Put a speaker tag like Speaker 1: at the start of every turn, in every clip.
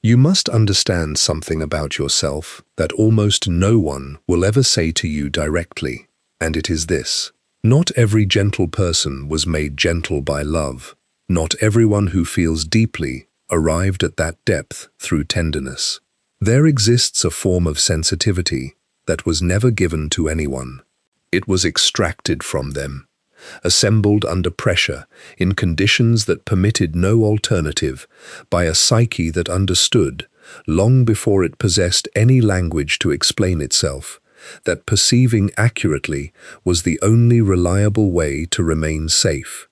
Speaker 1: You must understand something about yourself that almost no one will ever say to you directly, and it is this. Not every gentle person was made gentle by love. Not everyone who feels deeply arrived at that depth through tenderness. There exists a form of sensitivity that was never given to anyone. It was extracted from them, assembled under pressure, in conditions that permitted no alternative, by a psyche that understood, long before it possessed any language to explain itself, that perceiving accurately was the only reliable way to remain safe.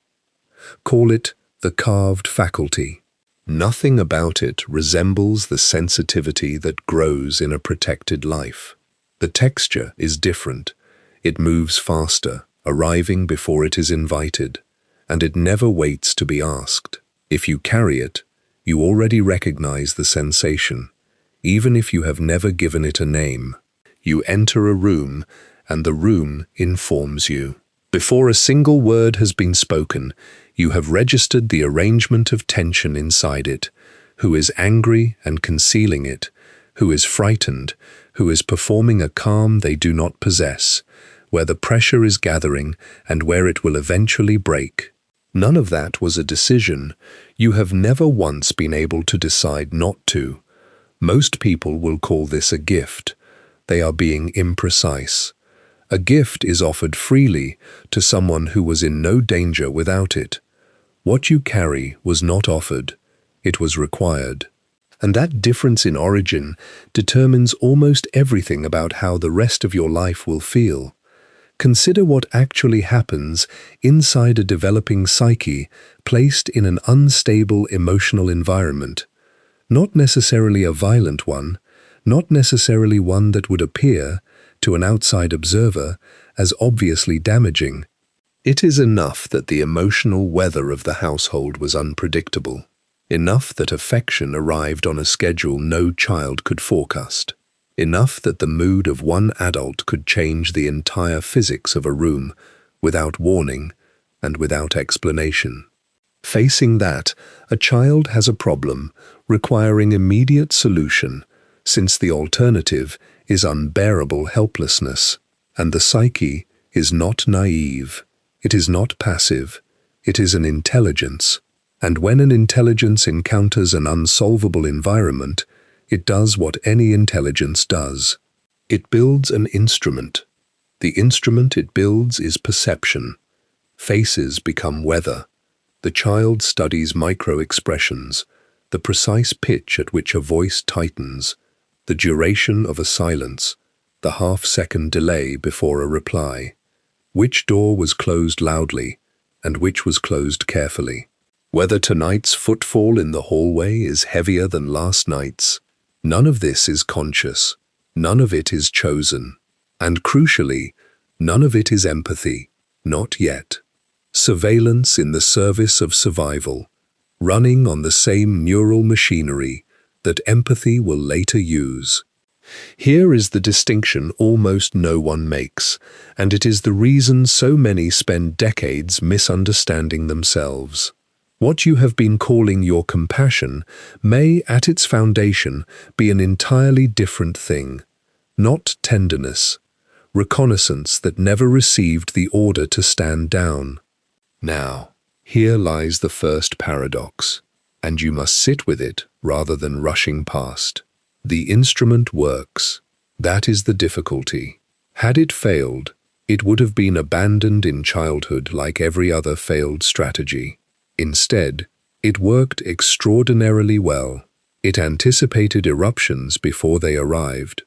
Speaker 1: Call it the carved faculty. Nothing about it resembles the sensitivity that grows in a protected life. The texture is different. It moves faster, arriving before it is invited, and it never waits to be asked. If you carry it, you already recognize the sensation, even if you have never given it a name. You enter a room, and the room informs you. Before a single word has been spoken, you have registered the arrangement of tension inside it, who is angry and concealing it, who is frightened, who is performing a calm they do not possess, where the pressure is gathering and where it will eventually break. None of that was a decision. You have never once been able to decide not to. Most people will call this a gift. They are being imprecise. A gift is offered freely to someone who was in no danger without it. What you carry was not offered. It was required. And that difference in origin determines almost everything about how the rest of your life will feel. Consider what actually happens inside a developing psyche placed in an unstable emotional environment. Not necessarily a violent one, not necessarily one that would appear, to an outside observer, as obviously damaging. It is enough that the emotional weather of the household was unpredictable. Enough that affection arrived on a schedule no child could forecast. Enough that the mood of one adult could change the entire physics of a room without warning and without explanation. Facing that, a child has a problem requiring immediate solution, since the alternative is unbearable helplessness, and the psyche is not naive. It is not passive. It is an intelligence. And when an intelligence encounters an unsolvable environment, it does what any intelligence does. It builds an instrument. The instrument it builds is perception. Faces become weather. The child studies micro-expressions, the precise pitch at which a voice tightens, the duration of a silence, the half-second delay before a reply. Which door was closed loudly, and which was closed carefully. Whether tonight's footfall in the hallway is heavier than last night's. None of this is conscious. None of it is chosen. And crucially, none of it is empathy. Not yet. Surveillance in the service of survival, running on the same neural machinery that empathy will later use. Here is the distinction almost no one makes, and it is the reason so many spend decades misunderstanding themselves. What you have been calling your compassion may, at its foundation, be an entirely different thing. Not tenderness, reconnaissance that never received the order to stand down. Now, here lies the first paradox, and you must sit with it rather than rushing past. The instrument works. That is the difficulty. Had it failed, it would have been abandoned in childhood like every other failed strategy. Instead, it worked extraordinarily well. It anticipated eruptions before they arrived.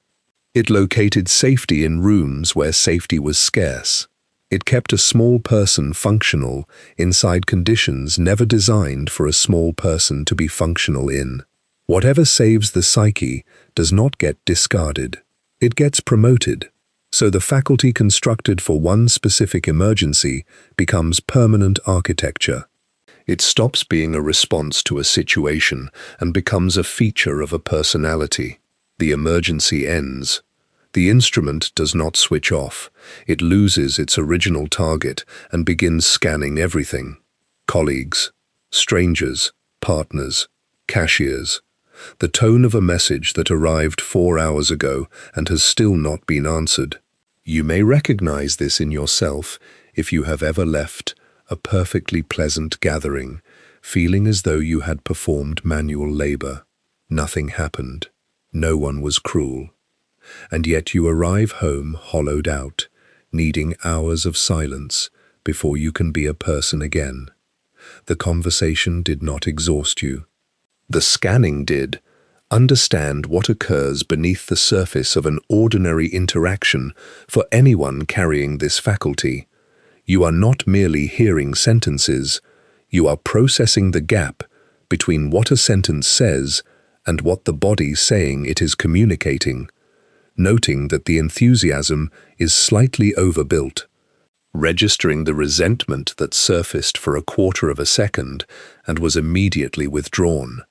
Speaker 1: It located safety in rooms where safety was scarce. It kept a small person functional inside conditions never designed for a small person to be functional in. Whatever saves the psyche does not get discarded. It gets promoted. So the faculty constructed for one specific emergency becomes permanent architecture. It stops being a response to a situation and becomes a feature of a personality. The emergency ends. The instrument does not switch off. It loses its original target and begins scanning everything. Colleagues, strangers, partners, cashiers, The tone of a message that arrived 4 hours ago and has still not been answered. You may recognize this in yourself if you have ever left a perfectly pleasant gathering, feeling as though you had performed manual labor. Nothing happened. No one was cruel. And yet you arrive home hollowed out, needing hours of silence before you can be a person again. The conversation did not exhaust you. The scanning did. Understand what occurs beneath the surface of an ordinary interaction for anyone carrying this faculty. You are not merely hearing sentences, you are processing the gap between what a sentence says and what the body's saying it is communicating, noting that the enthusiasm is slightly overbuilt, registering the resentment that surfaced for a quarter of a second and was immediately withdrawn,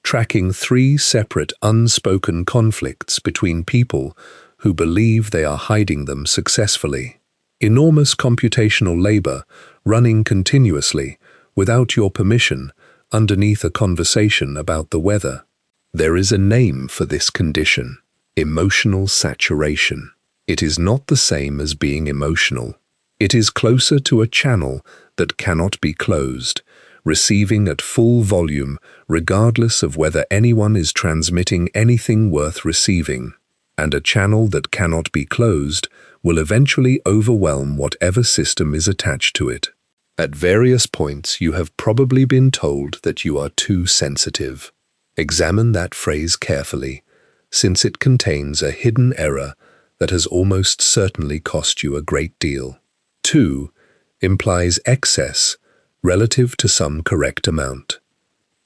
Speaker 1: tracking 3 separate unspoken conflicts between people who believe they are hiding them successfully. Enormous computational labor running continuously, without your permission, underneath a conversation about the weather. There is a name for this condition: emotional saturation. It is not the same as being emotional. It is closer to a channel that cannot be closed, receiving at full volume regardless of whether anyone is transmitting anything worth receiving. And a channel that cannot be closed will eventually overwhelm whatever system is attached to it. At various points you have probably been told that you are too sensitive. Examine that phrase carefully, since it contains a hidden error that has almost certainly cost you a great deal. 2 implies excess relative to some correct amount.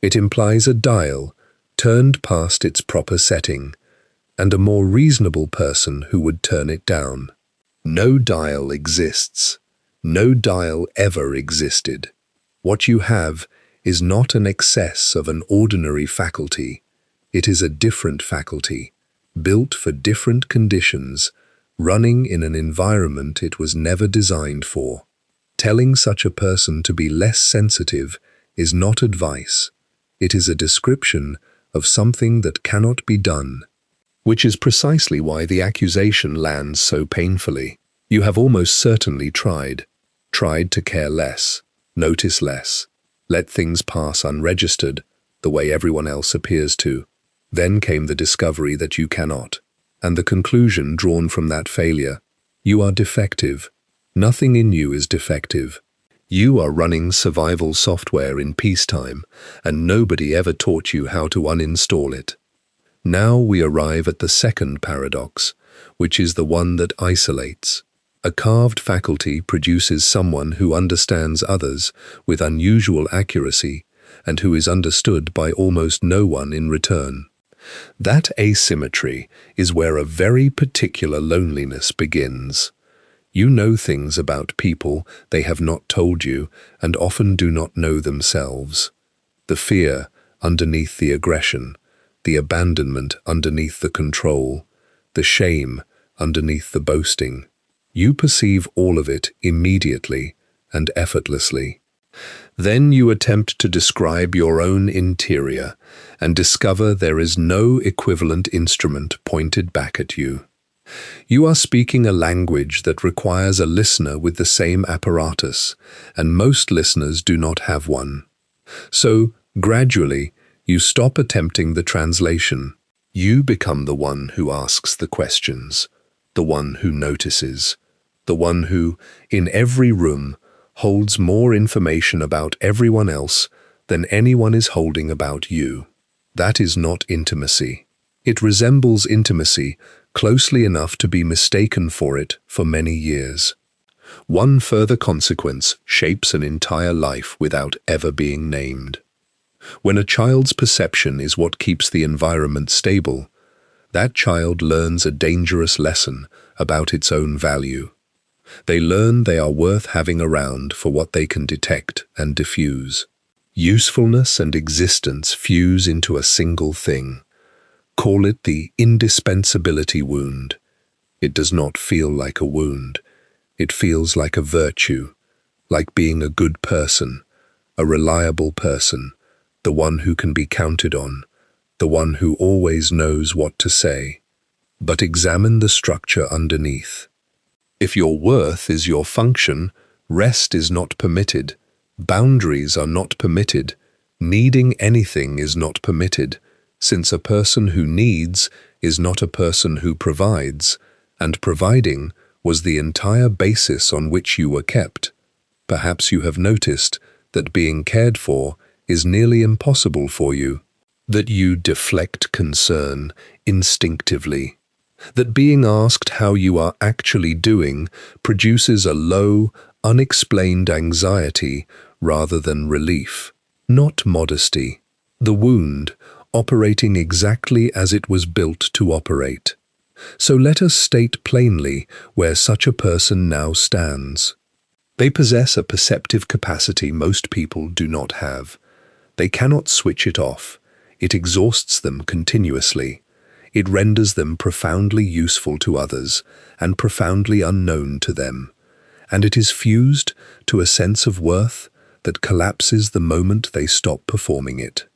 Speaker 1: It implies a dial turned past its proper setting, and a more reasonable person who would turn it down. No dial exists. No dial ever existed. What you have is not an excess of an ordinary faculty. It is a different faculty, built for different conditions, running in an environment it was never designed for. Telling such a person to be less sensitive is not advice. It is a description of something that cannot be done, which is precisely why the accusation lands so painfully. You have almost certainly tried to care less, notice less, let things pass unregistered, the way everyone else appears to. Then came the discovery that you cannot, and the conclusion drawn from that failure: you are defective. Nothing in you is defective. You are running survival software in peacetime, and nobody ever taught you how to uninstall it. Now we arrive at the second paradox, which is the one that isolates. A carved faculty produces someone who understands others with unusual accuracy and who is understood by almost no one in return. That asymmetry is where a very particular loneliness begins. You know things about people they have not told you and often do not know themselves. The fear underneath the aggression, the abandonment underneath the control, the shame underneath the boasting. You perceive all of it immediately and effortlessly. Then you attempt to describe your own interior and discover there is no equivalent instrument pointed back at you. You are speaking a language that requires a listener with the same apparatus, and most listeners do not have one. So, gradually, you stop attempting the translation. You become the one who asks the questions, the one who notices, the one who, in every room, holds more information about everyone else than anyone is holding about you. That is not intimacy. It resembles intimacy closely enough to be mistaken for it for many years. One further consequence shapes an entire life without ever being named. When a child's perception is what keeps the environment stable, that child learns a dangerous lesson about its own value. They learn they are worth having around for what they can detect and diffuse. Usefulness and existence fuse into a single thing. Call it the indispensability wound. It does not feel like a wound. It feels like a virtue, like being a good person, a reliable person, the one who can be counted on, the one who always knows what to say. But examine the structure underneath. If your worth is your function, rest is not permitted, boundaries are not permitted, needing anything is not permitted, since a person who needs is not a person who provides, and providing was the entire basis on which you were kept. Perhaps you have noticed that being cared for is nearly impossible for you, that you deflect concern instinctively, that being asked how you are actually doing produces a low, unexplained anxiety rather than relief, not modesty, the wound operating exactly as it was built to operate. So let us state plainly where such a person now stands. They possess a perceptive capacity most people do not have. They cannot switch it off. It exhausts them continuously. It renders them profoundly useful to others and profoundly unknown to them. And it is fused to a sense of worth that collapses the moment they stop performing it.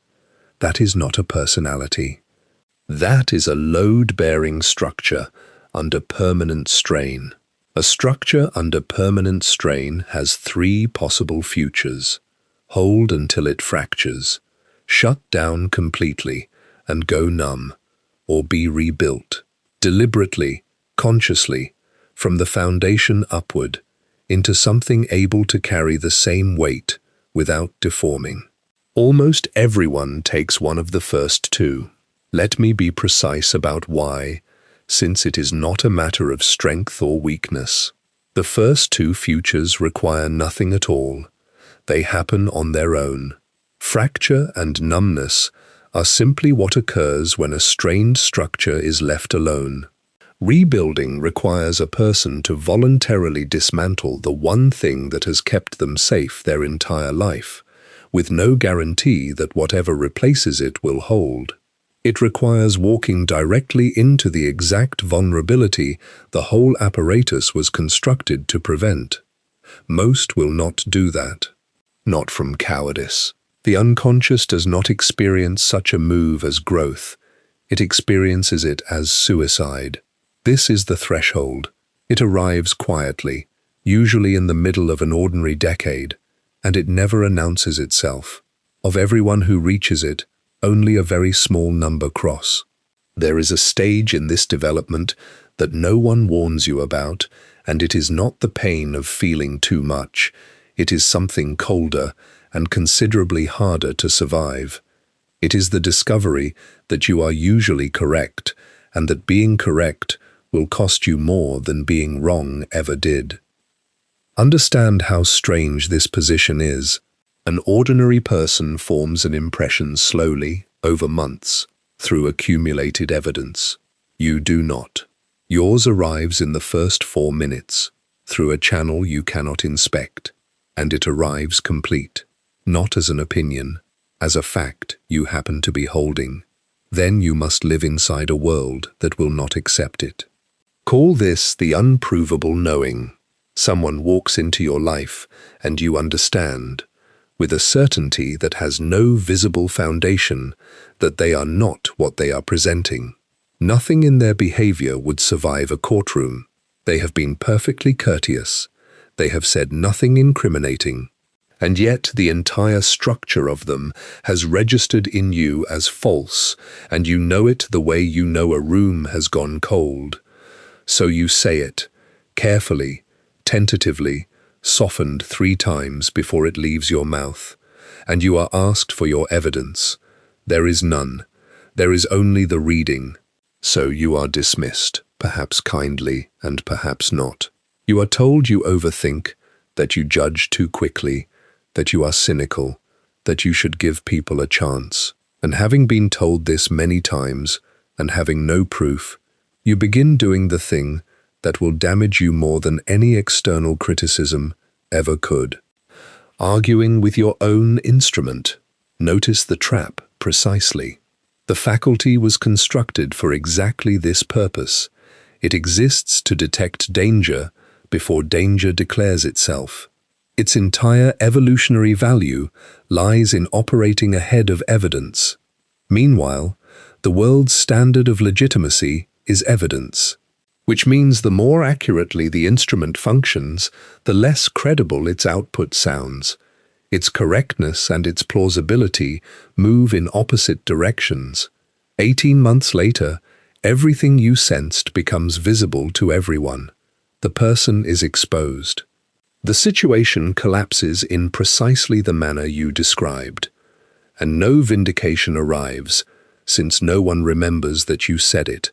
Speaker 1: That is not a personality. That is a load-bearing structure under permanent strain. A structure under permanent strain has three possible futures: hold until it fractures, shut down completely and go numb, or be rebuilt, deliberately, consciously, from the foundation upward, into something able to carry the same weight without deforming. Almost everyone takes one of the first two. Let me be precise about why, since it is not a matter of strength or weakness. The first two futures require nothing at all. They happen on their own. Fracture and numbness are simply what occurs when a strained structure is left alone. Rebuilding requires a person to voluntarily dismantle the one thing that has kept them safe their entire life, with no guarantee that whatever replaces it will hold. It requires walking directly into the exact vulnerability the whole apparatus was constructed to prevent. Most will not do that. Not from cowardice. The unconscious does not experience such a move as growth. It experiences it as suicide. This is the threshold. It arrives quietly, usually in the middle of an ordinary decade, and it never announces itself. Of everyone who reaches it, only a very small number cross. There is a stage in this development that no one warns you about, and it is not the pain of feeling too much. It is something colder and considerably harder to survive. It is the discovery that you are usually correct, and that being correct will cost you more than being wrong ever did. Understand how strange this position is. An ordinary person forms an impression slowly, over months, through accumulated evidence. You do not. Yours arrives in the first 4 minutes, through a channel you cannot inspect, and it arrives complete, not as an opinion, as a fact you happen to be holding. Then you must live inside a world that will not accept it. Call this the unprovable knowing. Someone walks into your life, and you understand, with a certainty that has no visible foundation, that they are not what they are presenting. Nothing in their behavior would survive a courtroom. They have been perfectly courteous. They have said nothing incriminating. And yet the entire structure of them has registered in you as false, and you know it the way you know a room has gone cold. So you say it, carefully, tentatively, softened 3 times before it leaves your mouth, and you are asked for your evidence. There is none. There is only the reading. So you are dismissed, perhaps kindly and perhaps not. You are told you overthink, that you judge too quickly, that you are cynical, that you should give people a chance. And having been told this many times, and having no proof, you begin doing the thing that will damage you more than any external criticism ever could. Arguing with your own instrument. Notice the trap precisely. The faculty was constructed for exactly this purpose. It exists to detect danger before danger declares itself. Its entire evolutionary value lies in operating ahead of evidence. Meanwhile, The world's standard of legitimacy is evidence, which means the more accurately the instrument functions, the less credible its output sounds. Its correctness and its plausibility move in opposite directions. 18 months later, everything you sensed becomes visible to everyone. The person is exposed. The situation collapses in precisely the manner you described, and no vindication arrives, since no one remembers that you said it,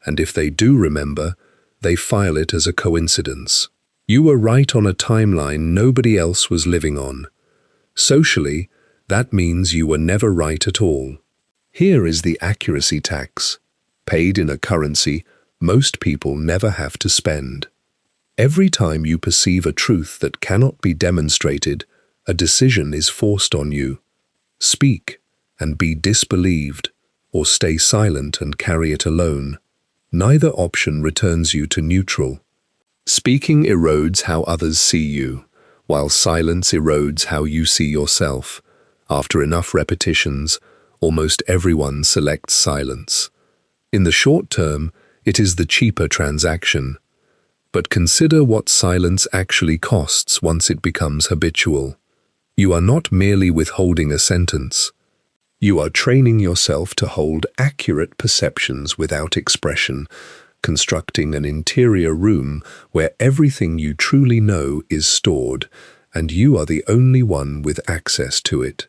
Speaker 1: and if they do remember, they file it as a coincidence. You were right on a timeline nobody else was living on. Socially, that means you were never right at all. Here is the accuracy tax, paid in a currency most people never have to spend. Every time you perceive a truth that cannot be demonstrated, a decision is forced on you. Speak and be disbelieved, or stay silent and carry it alone. Neither option returns you to neutral. Speaking erodes how others see you, while silence erodes how you see yourself. After enough repetitions, almost everyone selects silence. In the short term, it is the cheaper transaction. But consider what silence actually costs once it becomes habitual. You are not merely withholding a sentence. You are training yourself to hold accurate perceptions without expression, constructing an interior room where everything you truly know is stored, and you are the only one with access to it.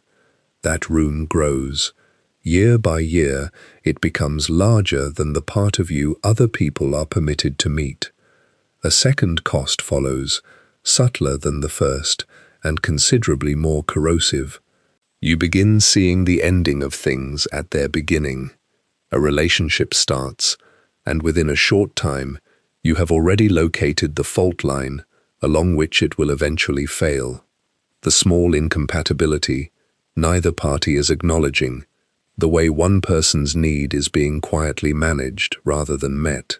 Speaker 1: That room grows. Year by year, it becomes larger than the part of you other people are permitted to meet. A second cost follows, subtler than the first, and considerably more corrosive. You begin seeing the ending of things at their beginning. A relationship starts, and within a short time, you have already located the fault line along which it will eventually fail. The small incompatibility, neither party is acknowledging, the way one person's need is being quietly managed rather than met.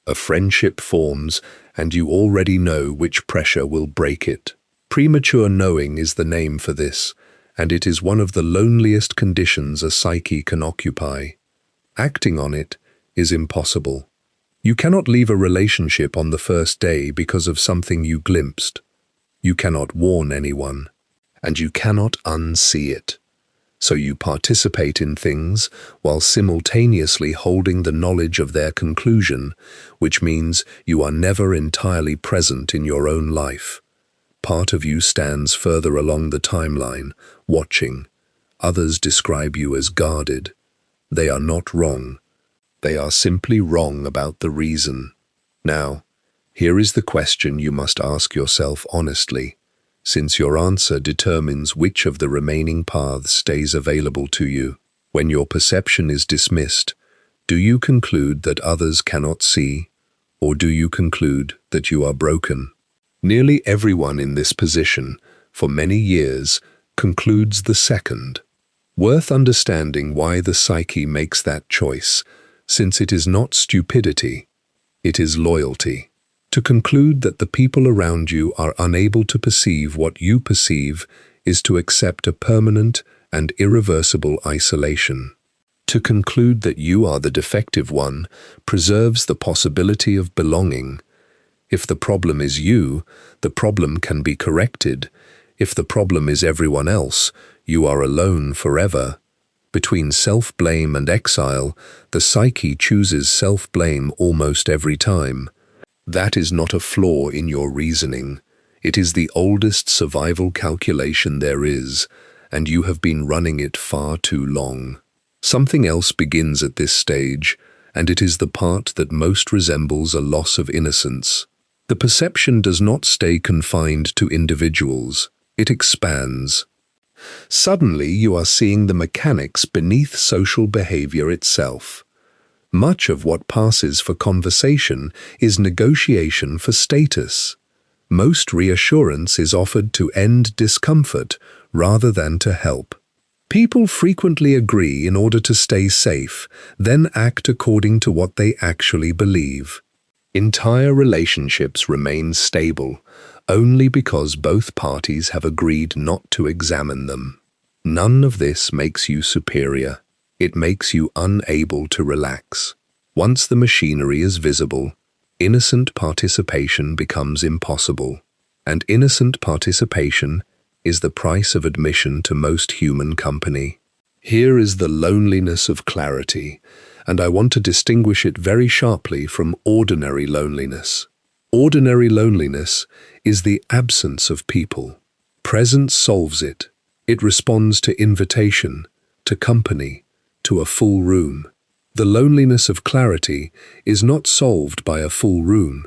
Speaker 1: A friendship forms, and you already know which pressure will break it. Premature knowing is the name for this, and it is one of the loneliest conditions a psyche can occupy. Acting on it is impossible. You cannot leave a relationship on the first day because of something you glimpsed. You cannot warn anyone, and you cannot unsee it. So you participate in things while simultaneously holding the knowledge of their conclusion, which means you are never entirely present in your own life. Part of you stands further along the timeline, watching. Others describe you as guarded. They are not wrong. They are simply wrong about the reason. Now, here is the question you must ask yourself honestly, since your answer determines which of the remaining paths stays available to you. When your perception is dismissed, do you conclude that others cannot see, or do you conclude that you are broken? Nearly everyone in this position, for many years, concludes the second. Worth understanding why the psyche makes that choice, since it is not stupidity, it is loyalty. To conclude that the people around you are unable to perceive what you perceive is to accept a permanent and irreversible isolation. To conclude that you are the defective one preserves the possibility of belonging. If the problem is you, the problem can be corrected. If the problem is everyone else, you are alone forever. Between self-blame and exile, the psyche chooses self-blame almost every time. That is not a flaw in your reasoning. It is the oldest survival calculation there is, and you have been running it far too long. Something else begins at this stage, and it is the part that most resembles a loss of innocence. The perception does not stay confined to individuals. It expands. Suddenly you are seeing the mechanics beneath social behavior itself. Much of what passes for conversation is negotiation for status. Most reassurance is offered to end discomfort rather than to help. People frequently agree in order to stay safe, then act according to what they actually believe. Entire relationships remain stable only because both parties have agreed not to examine them. None of this makes you superior. It makes you unable to relax. Once the machinery is visible, innocent participation becomes impossible. And innocent participation is the price of admission to most human company. Here is the loneliness of clarity, and I want to distinguish it very sharply from ordinary loneliness. Ordinary loneliness is the absence of people. Presence solves it. It responds to invitation, to company, to a full room. The loneliness of clarity is not solved by a full room.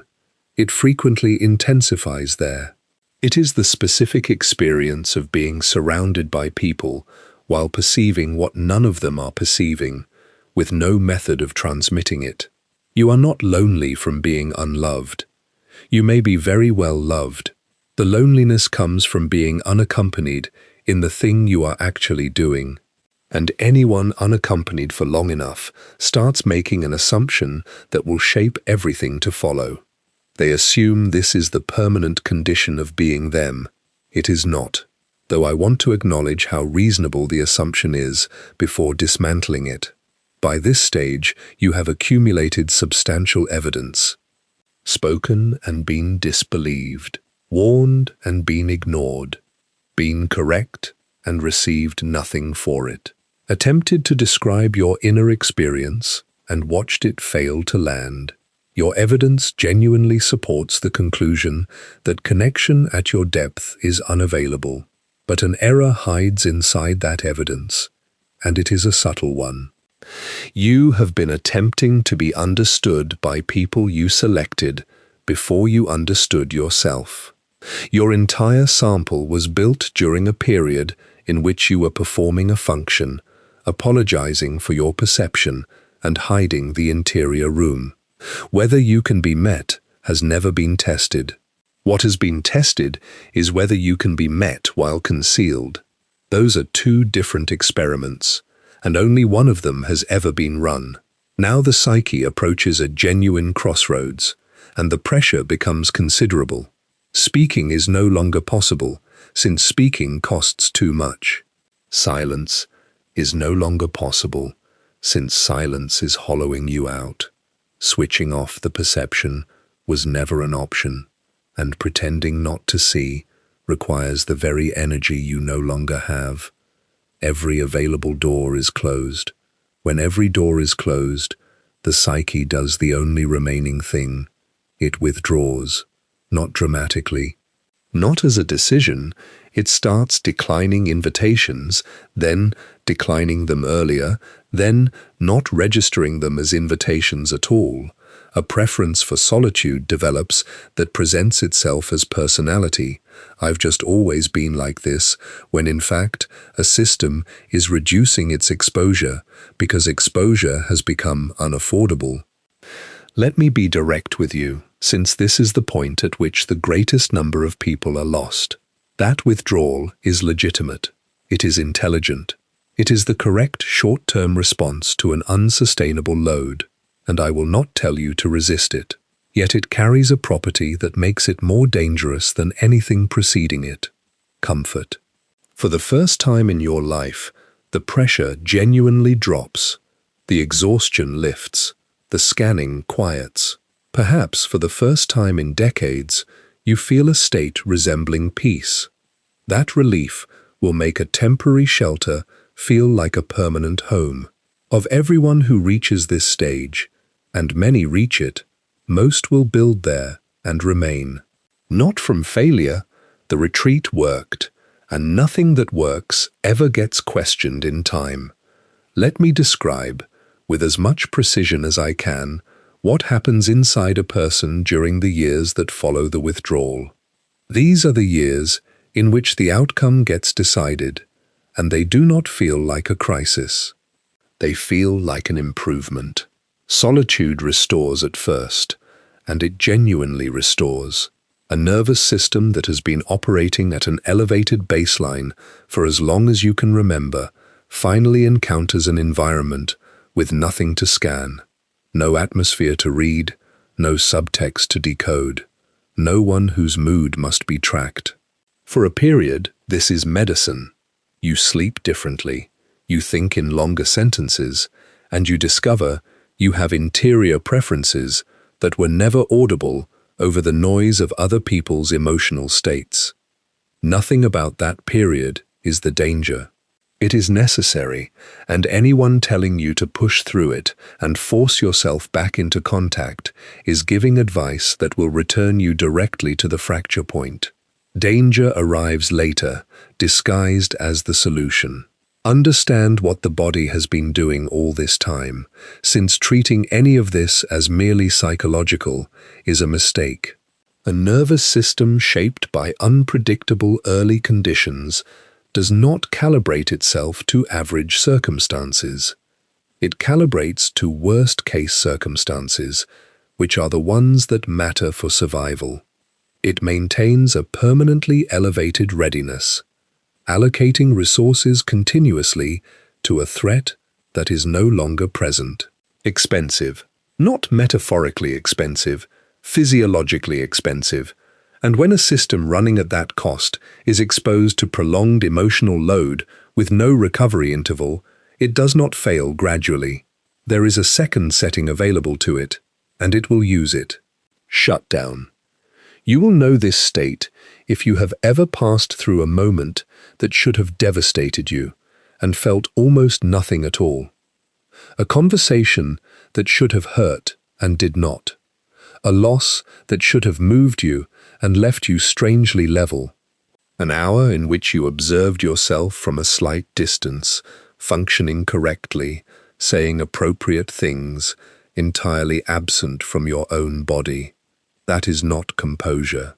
Speaker 1: It frequently intensifies there. It is the specific experience of being surrounded by people while perceiving what none of them are perceiving, with no method of transmitting it. You are not lonely from being unloved. You may be very well loved. The loneliness comes from being unaccompanied in the thing you are actually doing. And anyone unaccompanied for long enough starts making an assumption that will shape everything to follow. They assume this is the permanent condition of being them. It is not, though I want to acknowledge how reasonable the assumption is before dismantling it. By this stage, you have accumulated substantial evidence. Spoken and been disbelieved, warned and been ignored, been correct and received nothing for it, attempted to describe your inner experience and watched it fail to land. Your evidence genuinely supports the conclusion that connection at your depth is unavailable, but an error hides inside that evidence, and it is a subtle one. You have been attempting to be understood by people you selected before you understood yourself. Your entire sample was built during a period in which you were performing a function, apologizing for your perception and hiding the interior room. Whether you can be met has never been tested. What has been tested is whether you can be met while concealed. Those are two different experiments, and only one of them has ever been run. Now the psyche approaches a genuine crossroads, and the pressure becomes considerable. Speaking is no longer possible, since speaking costs too much. Silence is no longer possible, since silence is hollowing you out. Switching off the perception was never an option, and pretending not to see requires the very energy you no longer have. Every available door is closed. When every door is closed, the psyche does the only remaining thing. It withdraws, not dramatically, not as a decision. It starts declining invitations, then declining them earlier, then not registering them as invitations at all. A preference for solitude develops that presents itself as personality. I've just always been like this, when in fact a system is reducing its exposure because exposure has become unaffordable. Let me be direct with you, since this is the point at which the greatest number of people are lost. That withdrawal is legitimate. It is intelligent. It is the correct short-term response to an unsustainable load, and I will not tell you to resist it. Yet it carries a property that makes it more dangerous than anything preceding it: comfort. For the first time in your life, the pressure genuinely drops, the exhaustion lifts, the scanning quiets. Perhaps for the first time in decades, you feel a state resembling peace. That relief will make a temporary shelter feel like a permanent home. Of everyone who reaches this stage, and many reach it, most will build there and remain. Not from failure, the retreat worked, and nothing that works ever gets questioned in time. Let me describe, with as much precision as I can, what happens inside a person during the years that follow the withdrawal. These are the years in which the outcome gets decided, and they do not feel like a crisis. They feel like an improvement. Solitude restores at first, and it genuinely restores. A nervous system that has been operating at an elevated baseline for as long as you can remember finally encounters an environment with nothing to scan. No atmosphere to read, no subtext to decode, no one whose mood must be tracked. For a period, this is medicine. You sleep differently, You think in longer sentences, and you discover you have interior preferences that were never audible over the noise of other people's emotional states. Nothing about that period is the danger. It is necessary, and anyone telling you to push through it and force yourself back into contact is giving advice that will return you directly to the fracture point. Danger arrives later, disguised as the solution. Understand what the body has been doing all this time, since treating any of this as merely psychological is a mistake. A nervous system shaped by unpredictable early conditions does not calibrate itself to average circumstances. It calibrates to worst-case circumstances, which are the ones that matter for survival. It maintains a permanently elevated readiness, allocating resources continuously to a threat that is no longer present. Expensive. Not metaphorically expensive, physiologically expensive. And when a system running at that cost is exposed to prolonged emotional load with no recovery interval, it does not fail gradually. There is a second setting available to it, and it will use it. Shutdown. You will know this state if you have ever passed through a moment that should have devastated you and felt almost nothing at all. A conversation that should have hurt and did not. A loss that should have moved you and left you strangely level. An hour in which you observed yourself from a slight distance, functioning correctly, saying appropriate things, entirely absent from your own body. That is not composure.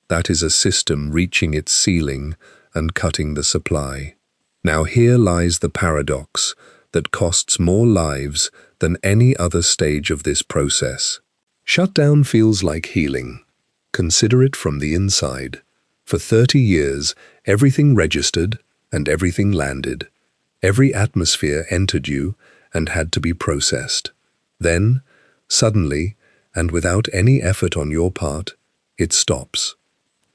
Speaker 1: That is a system reaching its ceiling and cutting the supply. Now here lies the paradox that costs more lives than any other stage of this process. Shutdown feels like healing. Consider it from the inside. For 30 years, everything registered and everything landed. Every atmosphere entered you and had to be processed. Then, suddenly, and without any effort on your part, it stops.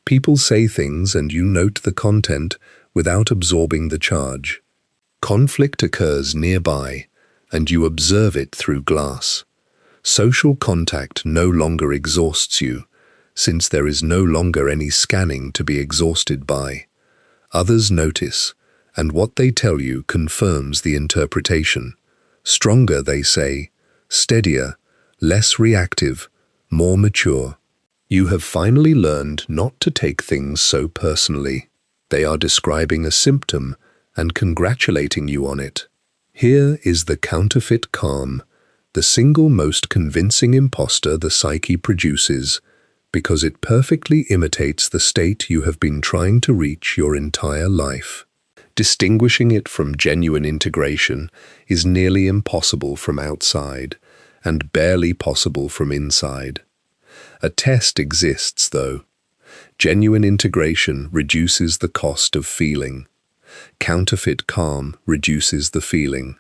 Speaker 1: People say things and you note the content without absorbing the charge. Conflict occurs nearby, and you observe it through glass. Social contact no longer exhausts you, since there is no longer any scanning to be exhausted by. Others notice, and what they tell you confirms the interpretation. Stronger, they say, steadier, less reactive, more mature. You have finally learned not to take things so personally. They are describing a symptom and congratulating you on it. Here is the counterfeit calm, the single most convincing imposter the psyche produces, because it perfectly imitates the state you have been trying to reach your entire life. Distinguishing it from genuine integration is nearly impossible from outside, and barely possible from inside. A test exists, though. Genuine integration reduces the cost of feeling. Counterfeit calm reduces the feeling.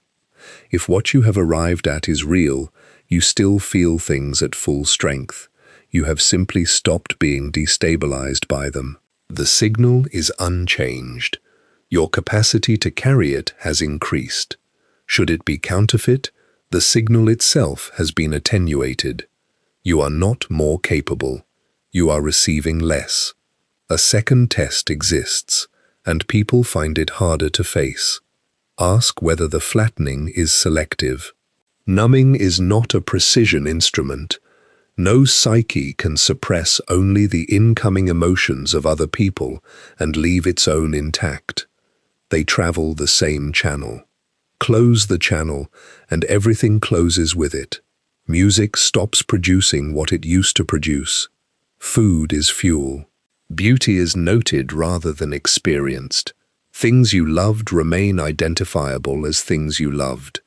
Speaker 1: If what you have arrived at is real, you still feel things at full strength. You have simply stopped being destabilized by them. The signal is unchanged. Your capacity to carry it has increased. Should it be counterfeit, the signal itself has been attenuated. You are not more capable. You are receiving less. A second test exists, and people find it harder to face. Ask whether the flattening is selective. Numbing is not a precision instrument. No psyche can suppress only the incoming emotions of other people and leave its own intact. They travel the same channel. Close the channel, and everything closes with it. Music stops producing what it used to produce. Food is fuel. Beauty is noted rather than experienced. Things you loved remain identifiable as things you loved,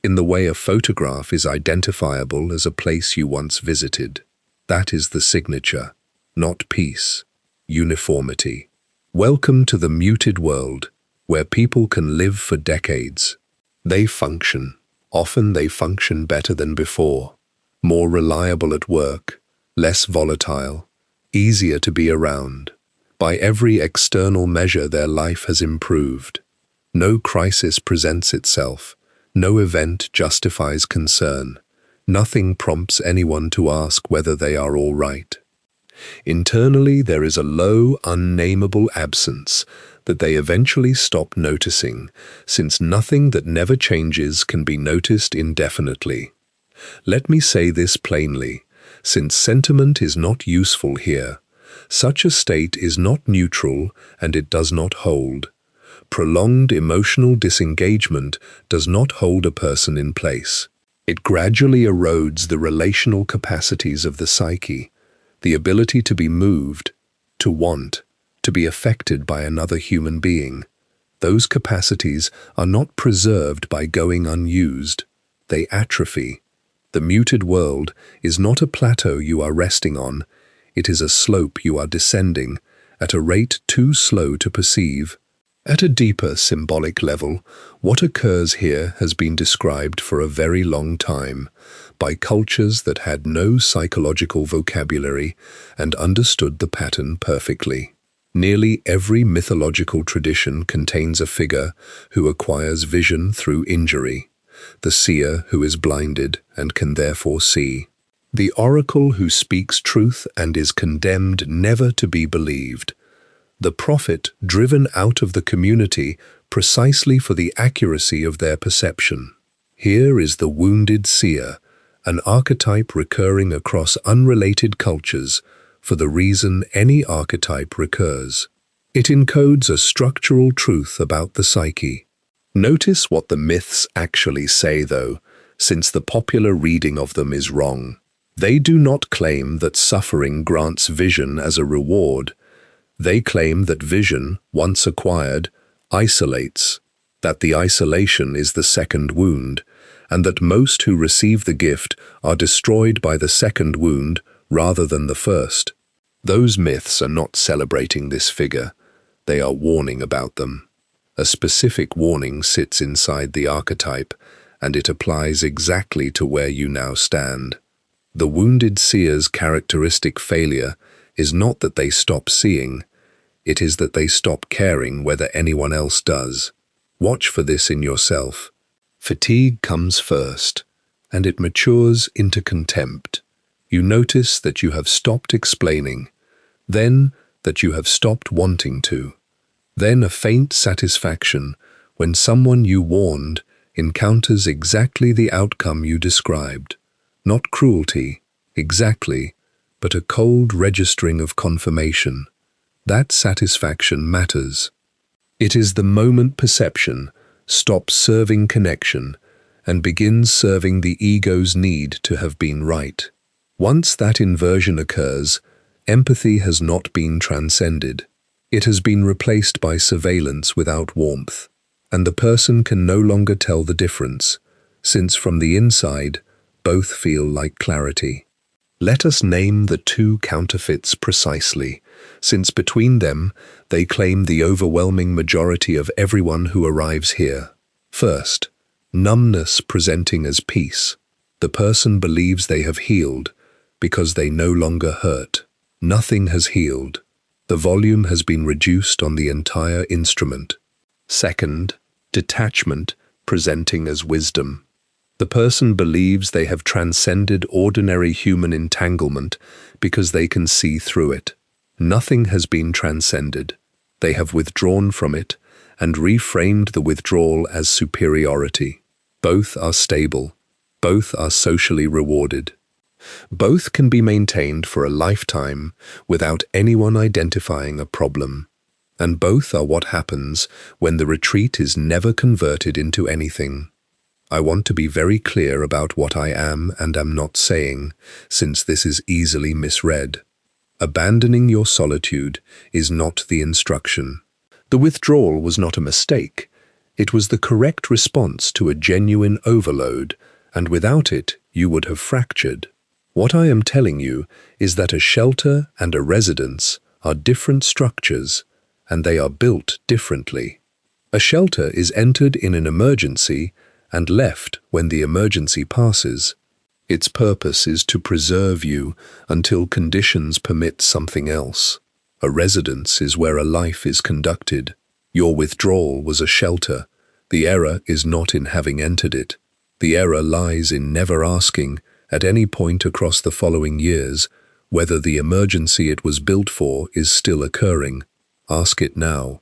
Speaker 1: in the way a photograph is identifiable as a place you once visited. That is the signature, not peace, uniformity. Welcome to the muted world, where people can live for decades. They function. Often they function better than before. More reliable at work, less volatile, easier to be around. By every external measure, their life has improved. No crisis presents itself. No event justifies concern. Nothing prompts anyone to ask whether they are all right. Internally, there is a low, unnameable absence that they eventually stop noticing, since nothing that never changes can be noticed indefinitely. Let me say this plainly, since sentiment is not useful here. Such a state is not neutral and it does not hold. Prolonged emotional disengagement does not hold a person in place. It gradually erodes the relational capacities of the psyche, the ability to be moved, to want, to be affected by another human being. Those capacities are not preserved by going unused. They atrophy. The muted world is not a plateau you are resting on. It is a slope you are descending at a rate too slow to perceive. At a deeper symbolic level, what occurs here has been described for a very long time by cultures that had no psychological vocabulary and understood the pattern perfectly. Nearly every mythological tradition contains a figure who acquires vision through injury, the seer who is blinded and can therefore see, the oracle who speaks truth and is condemned never to be believed, the prophet driven out of the community precisely for the accuracy of their perception. Here is the wounded seer, an archetype recurring across unrelated cultures for the reason any archetype recurs. It encodes a structural truth about the psyche. Notice what the myths actually say, though, since the popular reading of them is wrong. They do not claim that suffering grants vision as a reward. They claim that vision, once acquired, isolates, that the isolation is the second wound, and that most who receive the gift are destroyed by the second wound rather than the first. Those myths are not celebrating this figure. They are warning about them. A specific warning sits inside the archetype, and it applies exactly to where you now stand. The wounded seer's characteristic failure is not that they stop seeing, it is that they stop caring whether anyone else does. Watch for this in yourself. Fatigue comes first, and it matures into contempt. You notice that you have stopped explaining, then that you have stopped wanting to, then a faint satisfaction when someone you warned encounters exactly the outcome you described. Not cruelty, exactly, but a cold registering of confirmation. That satisfaction matters. It is the moment perception stops serving connection and begins serving the ego's need to have been right. Once that inversion occurs, empathy has not been transcended. It has been replaced by surveillance without warmth, and the person can no longer tell the difference, since from the inside, both feel like clarity. Let us name the two counterfeits precisely, since between them they claim the overwhelming majority of everyone who arrives here. First, numbness presenting as peace. The person believes they have healed because they no longer hurt. Nothing has healed. The volume has been reduced on the entire instrument. Second, detachment presenting as wisdom. The person believes they have transcended ordinary human entanglement because they can see through it. Nothing has been transcended. They have withdrawn from it and reframed the withdrawal as superiority. Both are stable. Both are socially rewarded. Both can be maintained for a lifetime without anyone identifying a problem. And both are what happens when the retreat is never converted into anything. I want to be very clear about what I am and am not saying, since this is easily misread. Abandoning your solitude is not the instruction. The withdrawal was not a mistake. It was the correct response to a genuine overload, and without it, you would have fractured. What I am telling you is that a shelter and a residence are different structures, and they are built differently. A shelter is entered in an emergency and left when the emergency passes. Its purpose is to preserve you until conditions permit something else. A residence is where a life is conducted. Your withdrawal was a shelter. The error is not in having entered it. The error lies in never asking, at any point across the following years, whether the emergency it was built for is still occurring. Ask it now.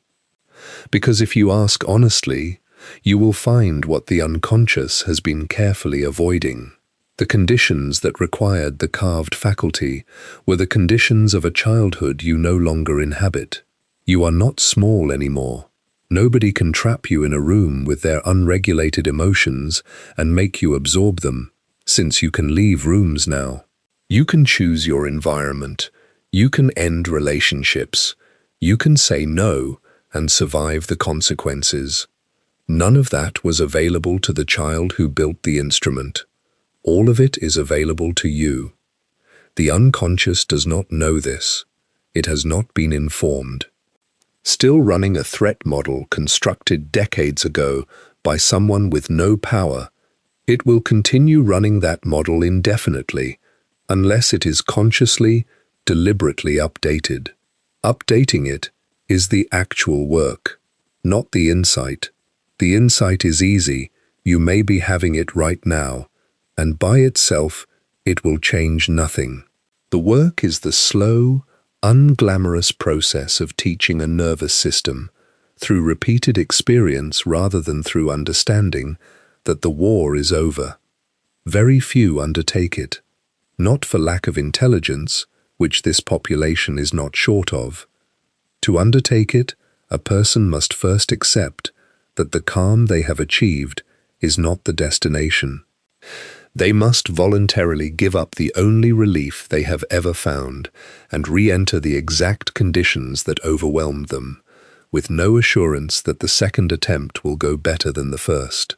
Speaker 1: Because if you ask honestly, you will find what the unconscious has been carefully avoiding. The conditions that required the carved faculty were the conditions of a childhood you no longer inhabit. You are not small anymore. Nobody can trap you in a room with their unregulated emotions and make you absorb them, since you can leave rooms now. You can choose your environment. You can end relationships. You can say no and survive the consequences. None of that was available to the child who built the instrument. All of it is available to you. The unconscious does not know this. It has not been informed. Still running a threat model constructed decades ago by someone with no power, it will continue running that model indefinitely unless it is consciously, deliberately updated. Updating it is the actual work, not the insight. The insight is easy. You may be having it right now, and by itself, it will change nothing. The work is the slow, unglamorous process of teaching a nervous system, through repeated experience rather than through understanding, that the war is over. Very few undertake it, not for lack of intelligence, which this population is not short of. To undertake it, a person must first accept that the calm they have achieved is not the destination. They must voluntarily give up the only relief they have ever found and re-enter the exact conditions that overwhelmed them, with no assurance that the second attempt will go better than the first.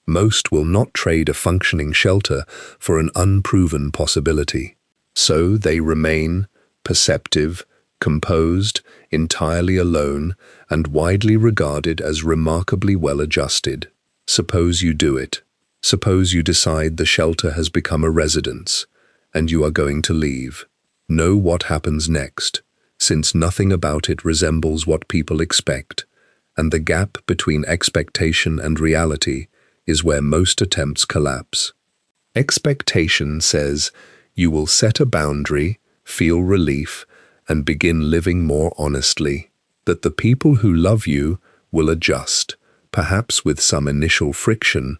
Speaker 1: Most will not trade a functioning shelter for an unproven possibility. So they remain perceptive, composed, entirely alone, and widely regarded as remarkably well-adjusted. Suppose you do it. Suppose you decide the shelter has become a residence, and you are going to leave. Know what happens next, since nothing about it resembles what people expect, and the gap between expectation and reality is where most attempts collapse. Expectation says you will set a boundary, feel relief, and begin living more honestly, that the people who love you will adjust, perhaps with some initial friction,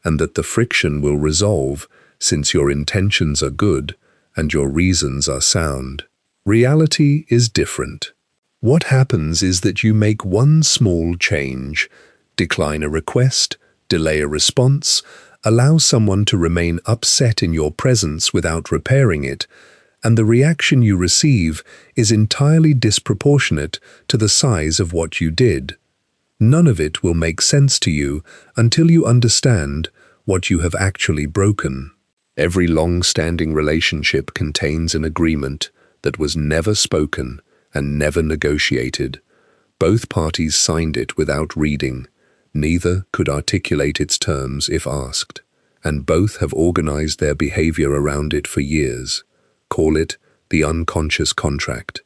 Speaker 1: and that the friction will resolve since your intentions are good and your reasons are sound. Reality is different. What happens is that you make one small change, decline a request, delay a response, allow someone to remain upset in your presence without repairing it, and the reaction you receive is entirely disproportionate to the size of what you did. None of it will make sense to you until you understand what you have actually broken. Every long-standing relationship contains an agreement that was never spoken and never negotiated. Both parties signed it without reading. Neither could articulate its terms if asked, and both have organized their behavior around it for years. Call it the unconscious contract.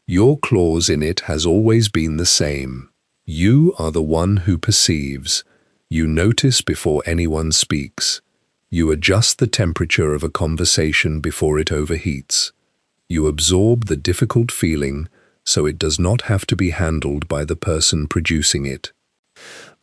Speaker 1: Your clause in it has always been the same. You are the one who perceives. You notice before anyone speaks. You adjust the temperature of a conversation before it overheats. You absorb the difficult feeling so it does not have to be handled by the person producing it.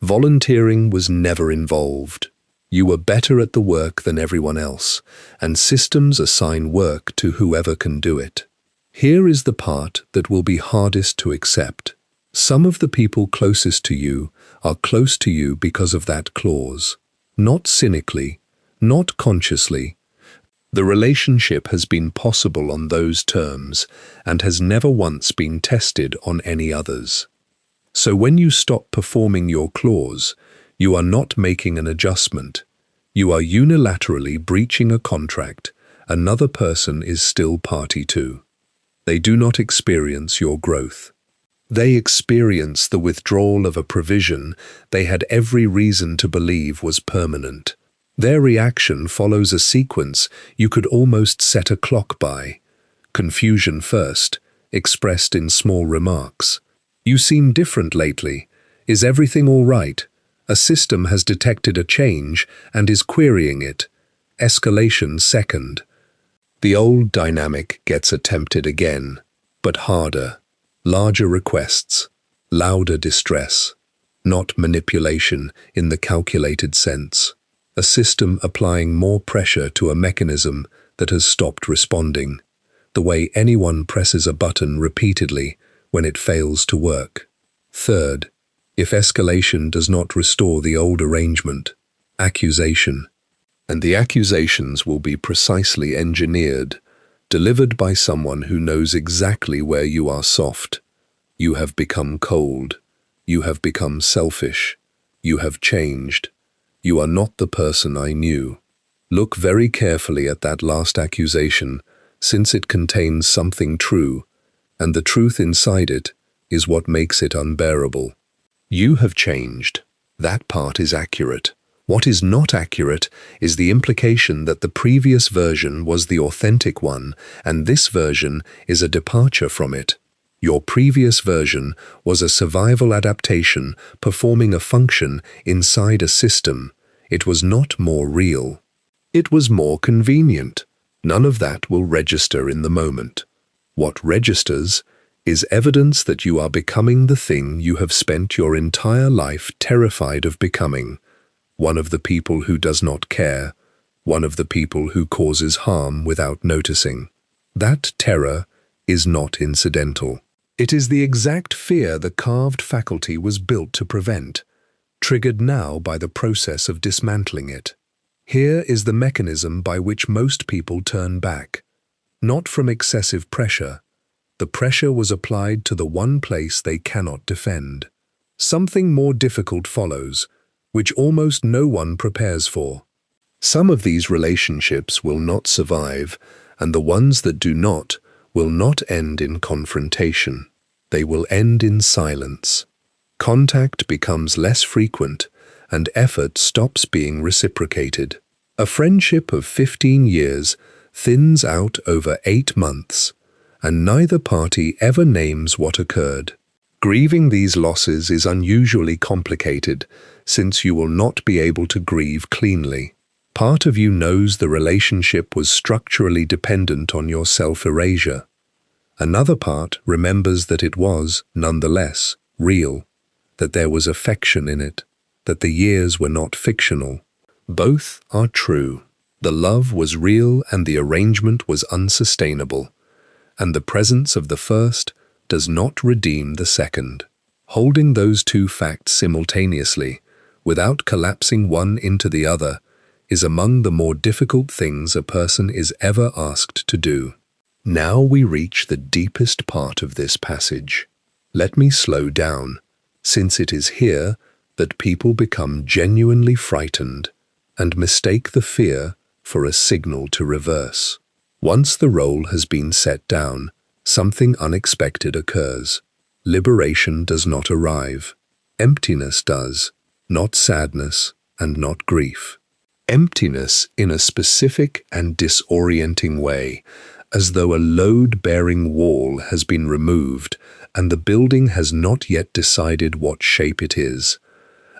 Speaker 1: Volunteering was never involved. You were better at the work than everyone else, and systems assign work to whoever can do it. Here is the part that will be hardest to accept. Some of the people closest to you are close to you because of that clause. Not cynically, not consciously. The relationship has been possible on those terms and has never once been tested on any others. So when you stop performing your clause, you are not making an adjustment. You are unilaterally breaching a contract another person is still party to. They do not experience your growth. They experience the withdrawal of a provision they had every reason to believe was permanent. Their reaction follows a sequence you could almost set a clock by. Confusion first, expressed in small remarks. You seem different lately. Is everything all right? A system has detected a change and is querying it. Escalation second. The old dynamic gets attempted again, but harder. Larger requests, louder distress. Not manipulation in the calculated sense. A system applying more pressure to a mechanism that has stopped responding, the way anyone presses a button repeatedly when it fails to work. Third, if escalation does not restore the old arrangement, accusation. And the accusations will be precisely engineered, delivered by someone who knows exactly where you are soft. You have become cold. You have become selfish. You have changed. You are not the person I knew. Look very carefully at that last accusation, since it contains something true, and the truth inside it is what makes it unbearable. You have changed. That part is accurate. What is not accurate is the implication that the previous version was the authentic one, and this version is a departure from it. Your previous version was a survival adaptation performing a function inside a system. It was not more real. It was more convenient. None of that will register in the moment. What registers is evidence that you are becoming the thing you have spent your entire life terrified of becoming. One of the people who does not care, one of the people who causes harm without noticing. That terror is not incidental. It is the exact fear the carved faculty was built to prevent, triggered now by the process of dismantling it. Here is the mechanism by which most people turn back. Not from excessive pressure. The pressure was applied to the one place they cannot defend. Something more difficult follows, which almost no one prepares for. Some of these relationships will not survive, and the ones that do not will not end in confrontation. They will end in silence. Contact becomes less frequent, and effort stops being reciprocated. A friendship of 15 years thins out over 8 months, and neither party ever names what occurred. Grieving these losses is unusually complicated, since you will not be able to grieve cleanly. Part of you knows the relationship was structurally dependent on your self-erasure. Another part remembers that it was, nonetheless, real, that there was affection in it, that the years were not fictional. Both are true. The love was real and the arrangement was unsustainable, and the presence of the first does not redeem the second. Holding those two facts simultaneously, without collapsing one into the other, is among the more difficult things a person is ever asked to do. Now we reach the deepest part of this passage. Let me slow down, since it is here that people become genuinely frightened and mistake the fear for a signal to reverse. Once the role has been set down, something unexpected occurs. Liberation does not arrive. Emptiness does, not sadness and not grief. Emptiness in a specific and disorienting way, as though a load-bearing wall has been removed and the building has not yet decided what shape it is.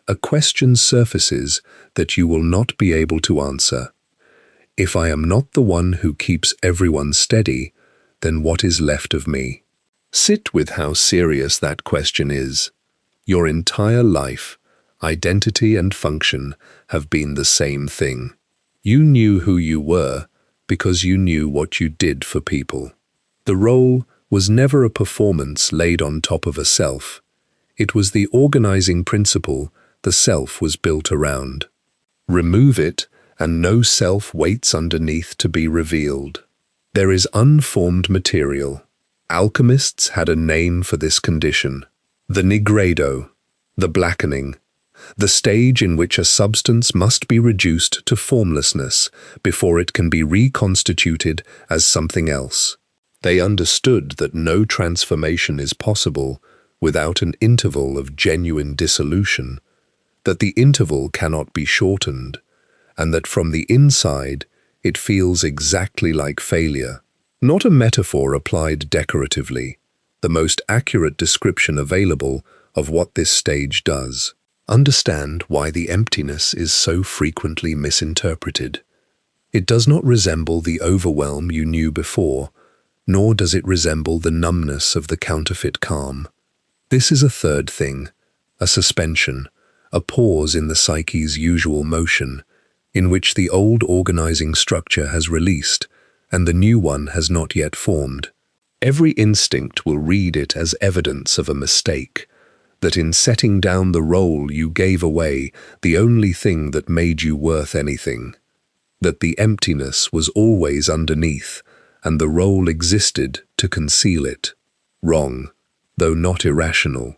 Speaker 1: A question surfaces that you will not be able to answer. If I am not the one who keeps everyone steady, then what is left of me? Sit with how serious that question is. Your entire life, identity and function have been the same thing. You knew who you were because you knew what you did for people. The role was never a performance laid on top of a self. It was the organizing principle the self was built around. Remove it, and no self waits underneath to be revealed. There is unformed material. Alchemists had a name for this condition: the nigredo, the blackening, the stage in which a substance must be reduced to formlessness before it can be reconstituted as something else. They understood that no transformation is possible without an interval of genuine dissolution, that the interval cannot be shortened, and that from the inside it feels exactly like failure. Not a metaphor applied decoratively, the most accurate description available of what this stage does. Understand why the emptiness is so frequently misinterpreted. It does not resemble the overwhelm you knew before, nor does it resemble the numbness of the counterfeit calm. This is a third thing, a suspension, a pause in the psyche's usual motion, in which the old organizing structure has released and the new one has not yet formed. Every instinct will read it as evidence of a mistake, that in setting down the role you gave away the only thing that made you worth anything, that the emptiness was always underneath and the role existed to conceal it. Wrong, though not irrational.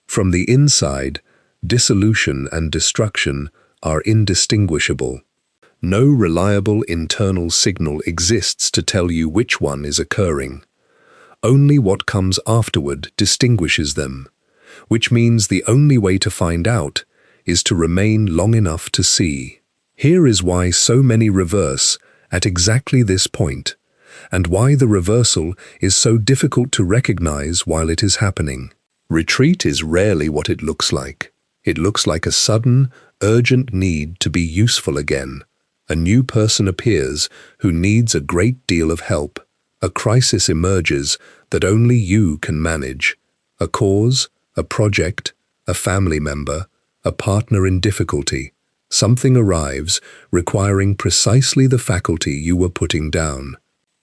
Speaker 1: From the inside, dissolution and destruction are indistinguishable. No reliable internal signal exists to tell you which one is occurring. Only what comes afterward distinguishes them, which means the only way to find out is to remain long enough to see. Here is why so many reverse at exactly this point, and why the reversal is so difficult to recognize while it is happening. Retreat is rarely what it looks like. It looks like a sudden, urgent need to be useful again. A new person appears who needs a great deal of help. A crisis emerges that only you can manage. A cause, a project, a family member, a partner in difficulty. Something arrives requiring precisely the faculty you were putting down.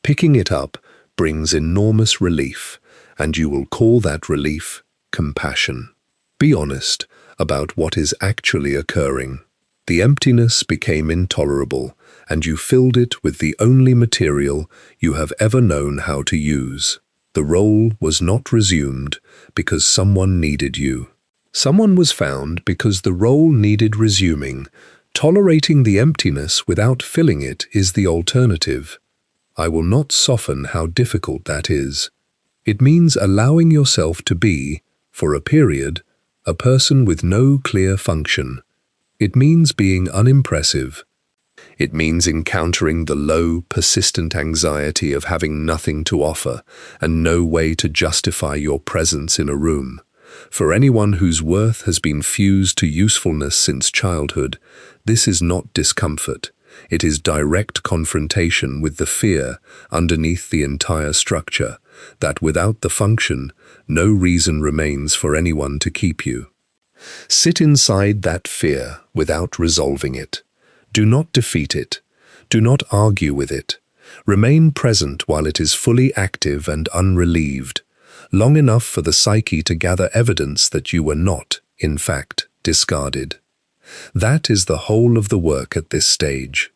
Speaker 1: Picking it up brings enormous relief, and you will call that relief compassion. Be honest about what is actually occurring. The emptiness became intolerable, and you filled it with the only material you have ever known how to use. The role was not resumed because someone needed you. Someone was found because the role needed resuming. Tolerating the emptiness without filling it is the alternative. I will not soften how difficult that is. It means allowing yourself to be, for a period, a person with no clear function. It means being unimpressive. It means encountering the low, persistent anxiety of having nothing to offer and no way to justify your presence in a room. For anyone whose worth has been fused to usefulness since childhood, this is not discomfort. It is direct confrontation with the fear underneath the entire structure, that without the function, no reason remains for anyone to keep you. Sit inside that fear without resolving it. Do not defeat it. Do not argue with it. Remain present while it is fully active and unrelieved, long enough for the psyche to gather evidence that you were not, in fact, discarded. That is the whole of the work at this stage.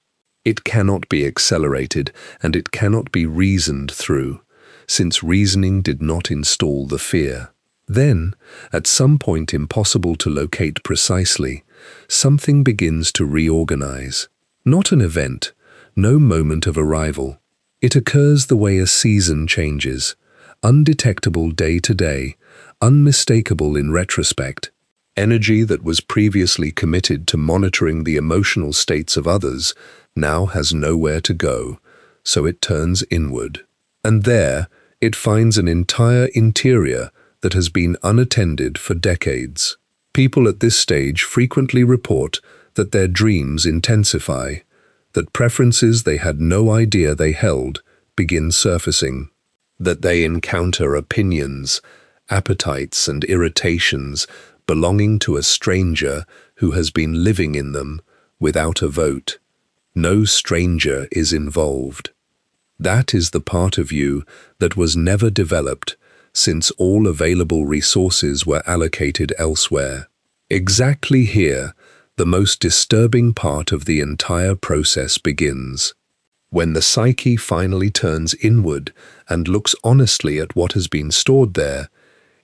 Speaker 1: It cannot be accelerated and it cannot be reasoned through, since reasoning did not install the fear. Then, at some point impossible to locate precisely, something begins to reorganize. Not an event, no moment of arrival. It occurs the way a season changes, undetectable day to day, unmistakable in retrospect. Energy that was previously committed to monitoring the emotional states of others now has nowhere to go, so it turns inward. And there, it finds an entire interior that has been unattended for decades. People at this stage frequently report that their dreams intensify, that preferences they had no idea they held begin surfacing, that they encounter opinions, appetites, and irritations belonging to a stranger who has been living in them without a vote. No stranger is involved. That is the part of you that was never developed, since all available resources were allocated elsewhere. Exactly here, the most disturbing part of the entire process begins. When the psyche finally turns inward and looks honestly at what has been stored there,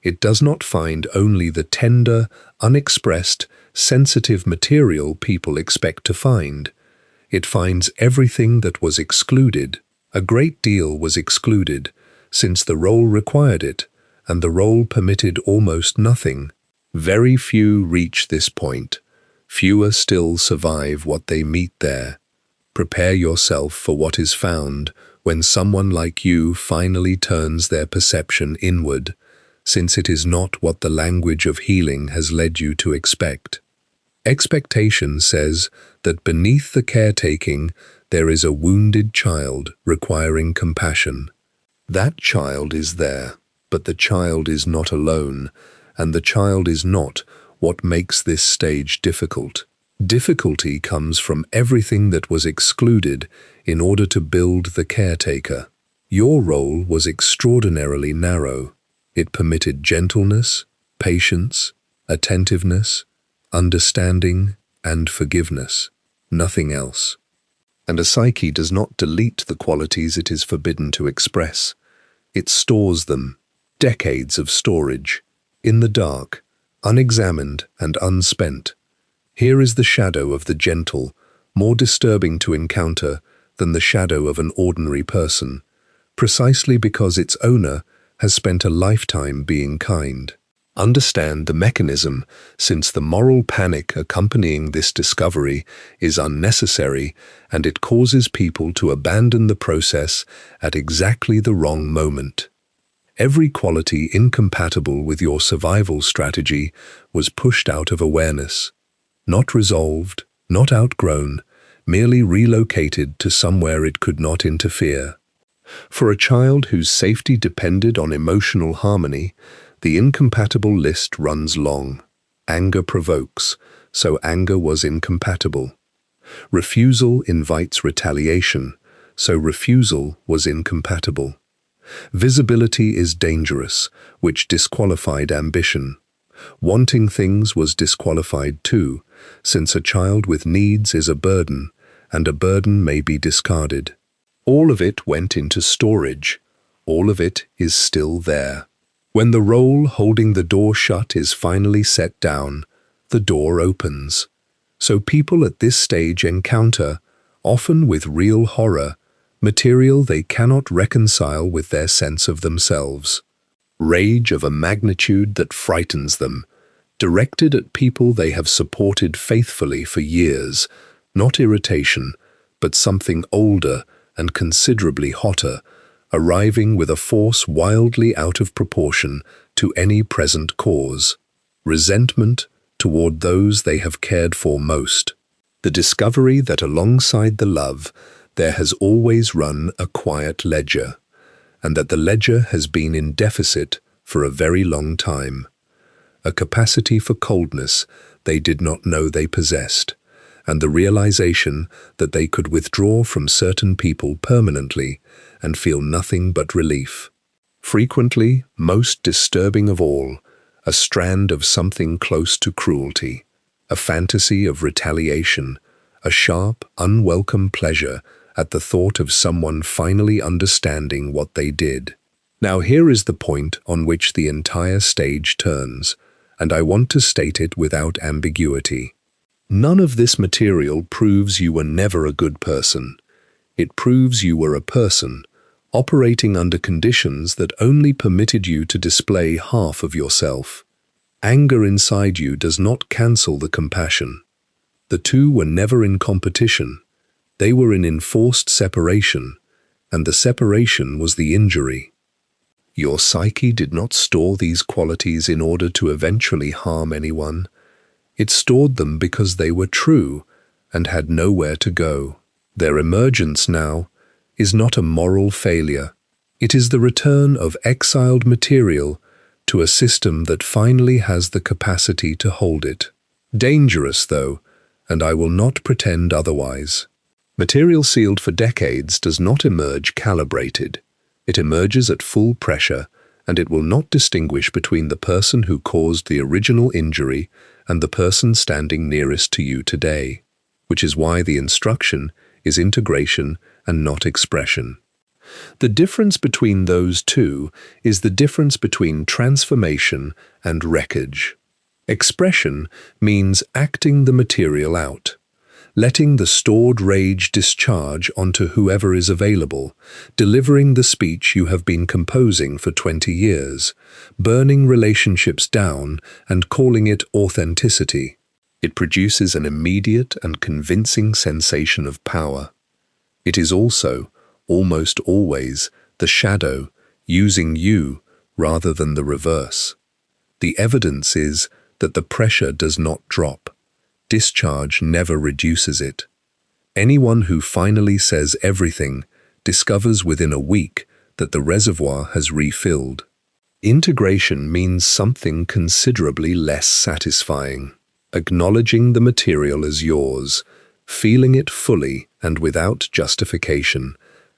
Speaker 1: it does not find only the tender, unexpressed, sensitive material people expect to find. It finds everything that was excluded. A great deal was excluded, since the role required it, and the role permitted almost nothing. Very few reach this point. Fewer still survive what they meet there. Prepare yourself for what is found when someone like you finally turns their perception inward, since it is not what the language of healing has led you to expect. Expectation says that beneath the caretaking there is a wounded child requiring compassion. That child is there, but the child is not alone, and the child is not what makes this stage difficult. Difficulty comes from everything that was excluded in order to build the caretaker. Your role was extraordinarily narrow. It permitted gentleness, patience, attentiveness, understanding, and forgiveness. Nothing else. And a psyche does not delete the qualities it is forbidden to express. It stores them, decades of storage, in the dark, unexamined and unspent. Here is the shadow of the gentle, more disturbing to encounter than the shadow of an ordinary person, precisely because its owner has spent a lifetime being kind. Understand the mechanism, since the moral panic accompanying this discovery is unnecessary and it causes people to abandon the process at exactly the wrong moment. Every quality incompatible with your survival strategy was pushed out of awareness. Not resolved, not outgrown, merely relocated to somewhere it could not interfere. For a child whose safety depended on emotional harmony, the incompatible list runs long. Anger provokes, so anger was incompatible. Refusal invites retaliation, so refusal was incompatible. Visibility is dangerous, which disqualified ambition. Wanting things was disqualified too, since a child with needs is a burden, and a burden may be discarded. All of it went into storage. All of it is still there. When the role holding the door shut is finally set down, the door opens. So people at this stage encounter, often with real horror, material they cannot reconcile with their sense of themselves. Rage of a magnitude that frightens them, directed at people they have supported faithfully for years, not irritation, but something older and considerably hotter, arriving with a force wildly out of proportion to any present cause. Resentment toward those they have cared for most. The discovery that alongside the love, there has always run a quiet ledger, and that the ledger has been in deficit for a very long time. A capacity for coldness they did not know they possessed, and the realization that they could withdraw from certain people permanently and feel nothing but relief. Frequently, most disturbing of all, a strand of something close to cruelty, a fantasy of retaliation, a sharp, unwelcome pleasure at the thought of someone finally understanding what they did. Now here is the point on which the entire stage turns, and I want to state it without ambiguity. None of this material proves you were never a good person. It proves you were a person, operating under conditions that only permitted you to display half of yourself. Anger inside you does not cancel the compassion. The two were never in competition. They were in enforced separation, and the separation was the injury. Your psyche did not store these qualities in order to eventually harm anyone. It stored them because they were true and had nowhere to go. Their emergence now is not a moral failure. It is the return of exiled material to a system that finally has the capacity to hold it. Dangerous, though, and I will not pretend otherwise. Material sealed for decades does not emerge calibrated. It emerges at full pressure, and it will not distinguish between the person who caused the original injury and the person standing nearest to you today, which is why the instruction is integration and not expression. The difference between those two is the difference between transformation and wreckage. Expression means acting the material out, letting the stored rage discharge onto whoever is available, delivering the speech you have been composing for 20 years, burning relationships down and calling it authenticity. It produces an immediate and convincing sensation of power. It is also almost always, the shadow, using you rather than the reverse. The evidence is that the pressure does not drop. Discharge never reduces it. Anyone who finally says everything discovers within a week that the reservoir has refilled. Integration means something considerably less satisfying. Acknowledging the material as yours, feeling it fully and without justification,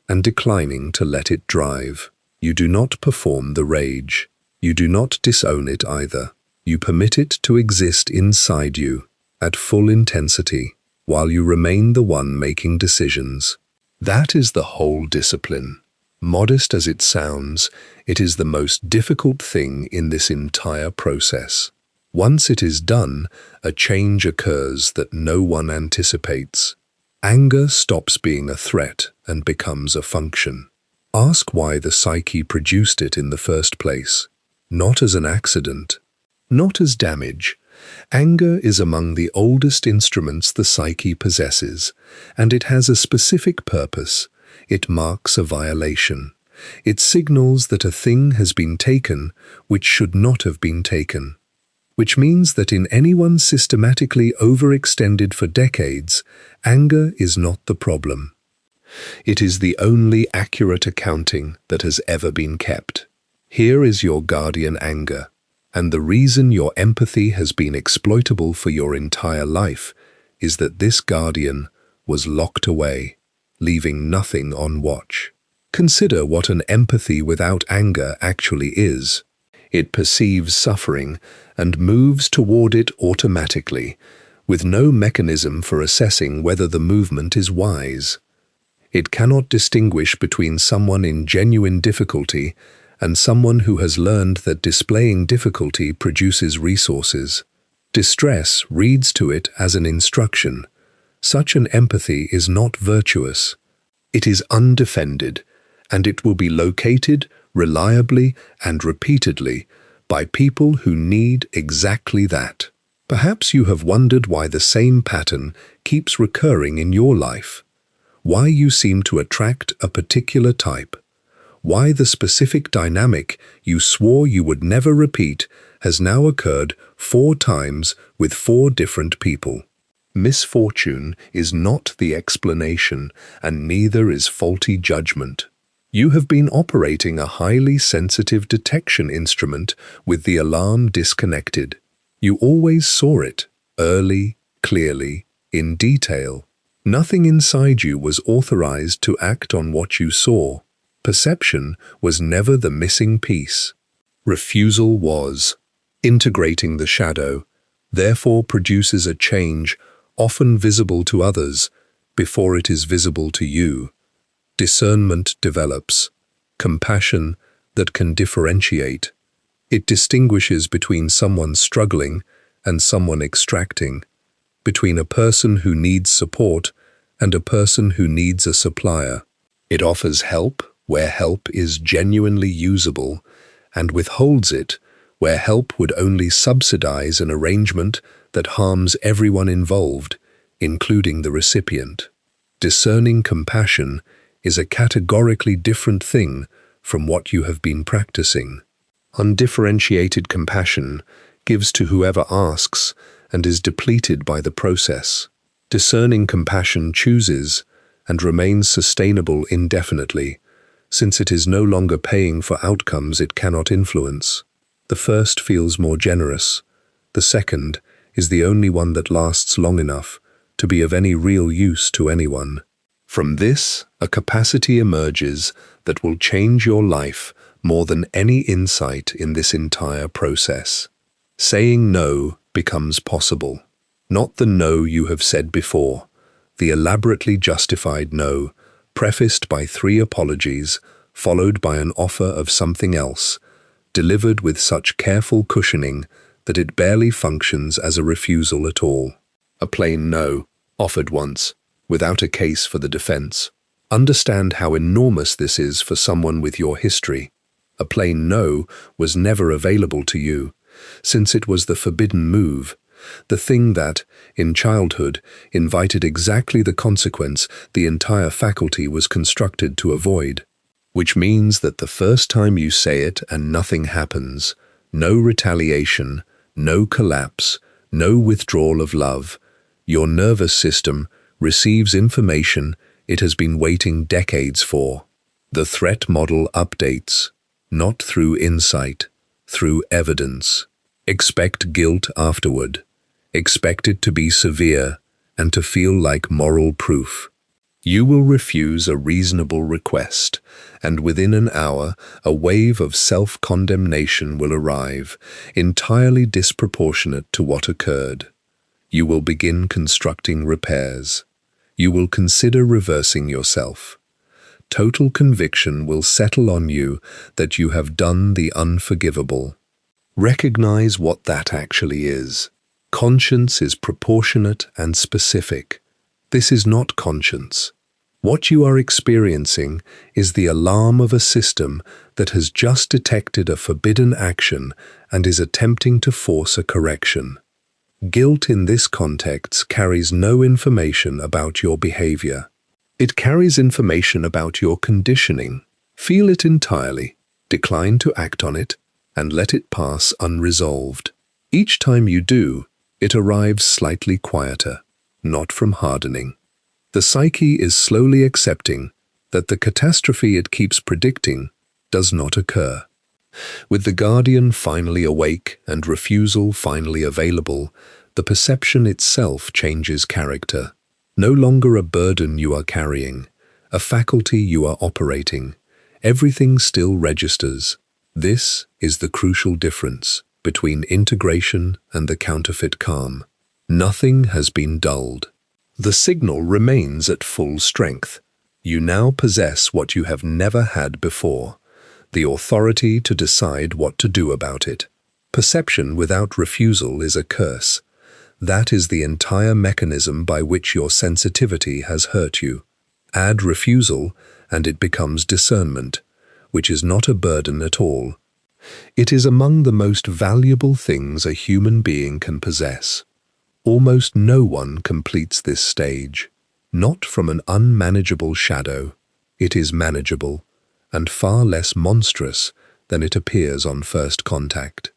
Speaker 1: and declining to let it drive. You do not perform the rage. You do not disown it either. You permit it to exist inside you, at full intensity, while you remain the one making decisions. That is the whole discipline. Modest as it sounds, it is the most difficult thing in this entire process. Once it is done, a change occurs that no one anticipates. Anger stops being a threat and becomes a function. Ask why the psyche produced it in the first place. Not as an accident, not as damage. Anger is among the oldest instruments the psyche possesses, and it has a specific purpose. It marks a violation. It signals that a thing has been taken which should not have been taken. Which means that in anyone systematically overextended for decades, anger is not the problem. It is the only accurate accounting that has ever been kept. Here is your guardian anger, and the reason your empathy has been exploitable for your entire life is that this guardian was locked away, leaving nothing on watch. Consider what an empathy without anger actually is. It perceives suffering and moves toward it automatically, with no mechanism for assessing whether the movement is wise. It cannot distinguish between someone in genuine difficulty and someone who has learned that displaying difficulty produces resources. Distress reads to it as an instruction. Such an empathy is not virtuous. It is undefended, and it will be located reliably and repeatedly by people who need exactly that. Perhaps you have wondered why the same pattern keeps recurring in your life, why you seem to attract a particular type, why the specific dynamic you swore you would never repeat has now occurred 4 times with 4 different people. Misfortune is not the explanation, and neither is faulty judgment. You have been operating a highly sensitive detection instrument with the alarm disconnected. You always saw it, early, clearly, in detail. Nothing inside you was authorized to act on what you saw. Perception was never the missing piece. Refusal was. Integrating the shadow, therefore produces a change often visible to others before it is visible to you. Discernment develops, compassion that can differentiate. It distinguishes between someone struggling and someone extracting, between a person who needs support and a person who needs a supplier. It offers help where help is genuinely usable, and withholds it where help would only subsidize an arrangement that harms everyone involved, including the recipient. Discerning compassion is a categorically different thing from what you have been practicing. Undifferentiated compassion gives to whoever asks and is depleted by the process. Discerning compassion chooses and remains sustainable indefinitely, since it is no longer paying for outcomes it cannot influence. The first feels more generous. The second is the only one that lasts long enough to be of any real use to anyone. From this, a capacity emerges that will change your life more than any insight in this entire process. Saying no becomes possible. Not the no you have said before, the elaborately justified no, prefaced by 3 apologies, followed by an offer of something else, delivered with such careful cushioning that it barely functions as a refusal at all. A plain no, offered once, without a case for the defense. Understand how enormous this is for someone with your history. A plain no was never available to you, since it was the forbidden move, The thing that, in childhood, invited exactly the consequence the entire faculty was constructed to avoid. Which means that the first time you say it and nothing happens, no retaliation, no collapse, no withdrawal of love, your nervous system receives information it has been waiting decades for. The threat model updates, not through insight, through evidence. Expect guilt afterward. Expect it to be severe and to feel like moral proof. You will refuse a reasonable request, and within an hour, a wave of self-condemnation will arrive, entirely disproportionate to what occurred. You will begin constructing repairs. You will consider reversing yourself. Total conviction will settle on you that you have done the unforgivable. Recognize what that actually is. Conscience is proportionate and specific. This is not conscience. What you are experiencing is the alarm of a system that has just detected a forbidden action and is attempting to force a correction. Guilt in this context carries no information about your behavior. It carries information about your conditioning. Feel it entirely, decline to act on it, and let it pass unresolved. Each time you do, it arrives slightly quieter, not from hardening. The psyche is slowly accepting that the catastrophe it keeps predicting does not occur. With the guardian finally awake and refusal finally available, the perception itself changes character. No longer a burden you are carrying, a faculty you are operating. Everything still registers. This is the crucial difference between integration and the counterfeit calm. Nothing has been dulled. The signal remains at full strength. You now possess what you have never had before, the authority to decide what to do about it. Perception without refusal is a curse. That is the entire mechanism by which your sensitivity has hurt you. Add refusal, and it becomes discernment, which is not a burden at all. It is among the most valuable things a human being can possess. Almost no one completes this stage. Not from an unmanageable shadow. It is manageable, and far less monstrous than it appears on first contact.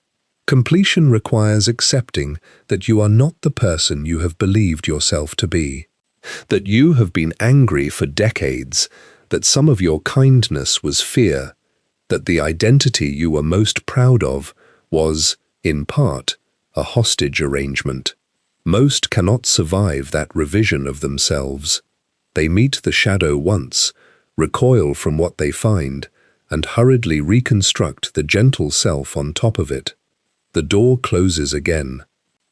Speaker 1: Completion requires accepting that you are not the person you have believed yourself to be, that you have been angry for decades, that some of your kindness was fear, that the identity you were most proud of was, in part, a hostage arrangement. Most cannot survive that revision of themselves. They meet the shadow once, recoil from what they find, and hurriedly reconstruct the gentle self on top of it. The door closes again.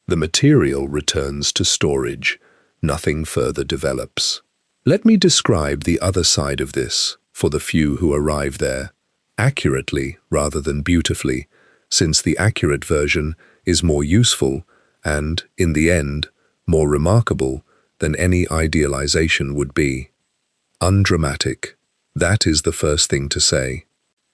Speaker 1: The material returns to storage. Nothing further develops. Let me describe the other side of this, for the few who arrive there, accurately rather than beautifully, since the accurate version is more useful and, in the end, more remarkable than any idealization would be. Undramatic. That is the first thing to say.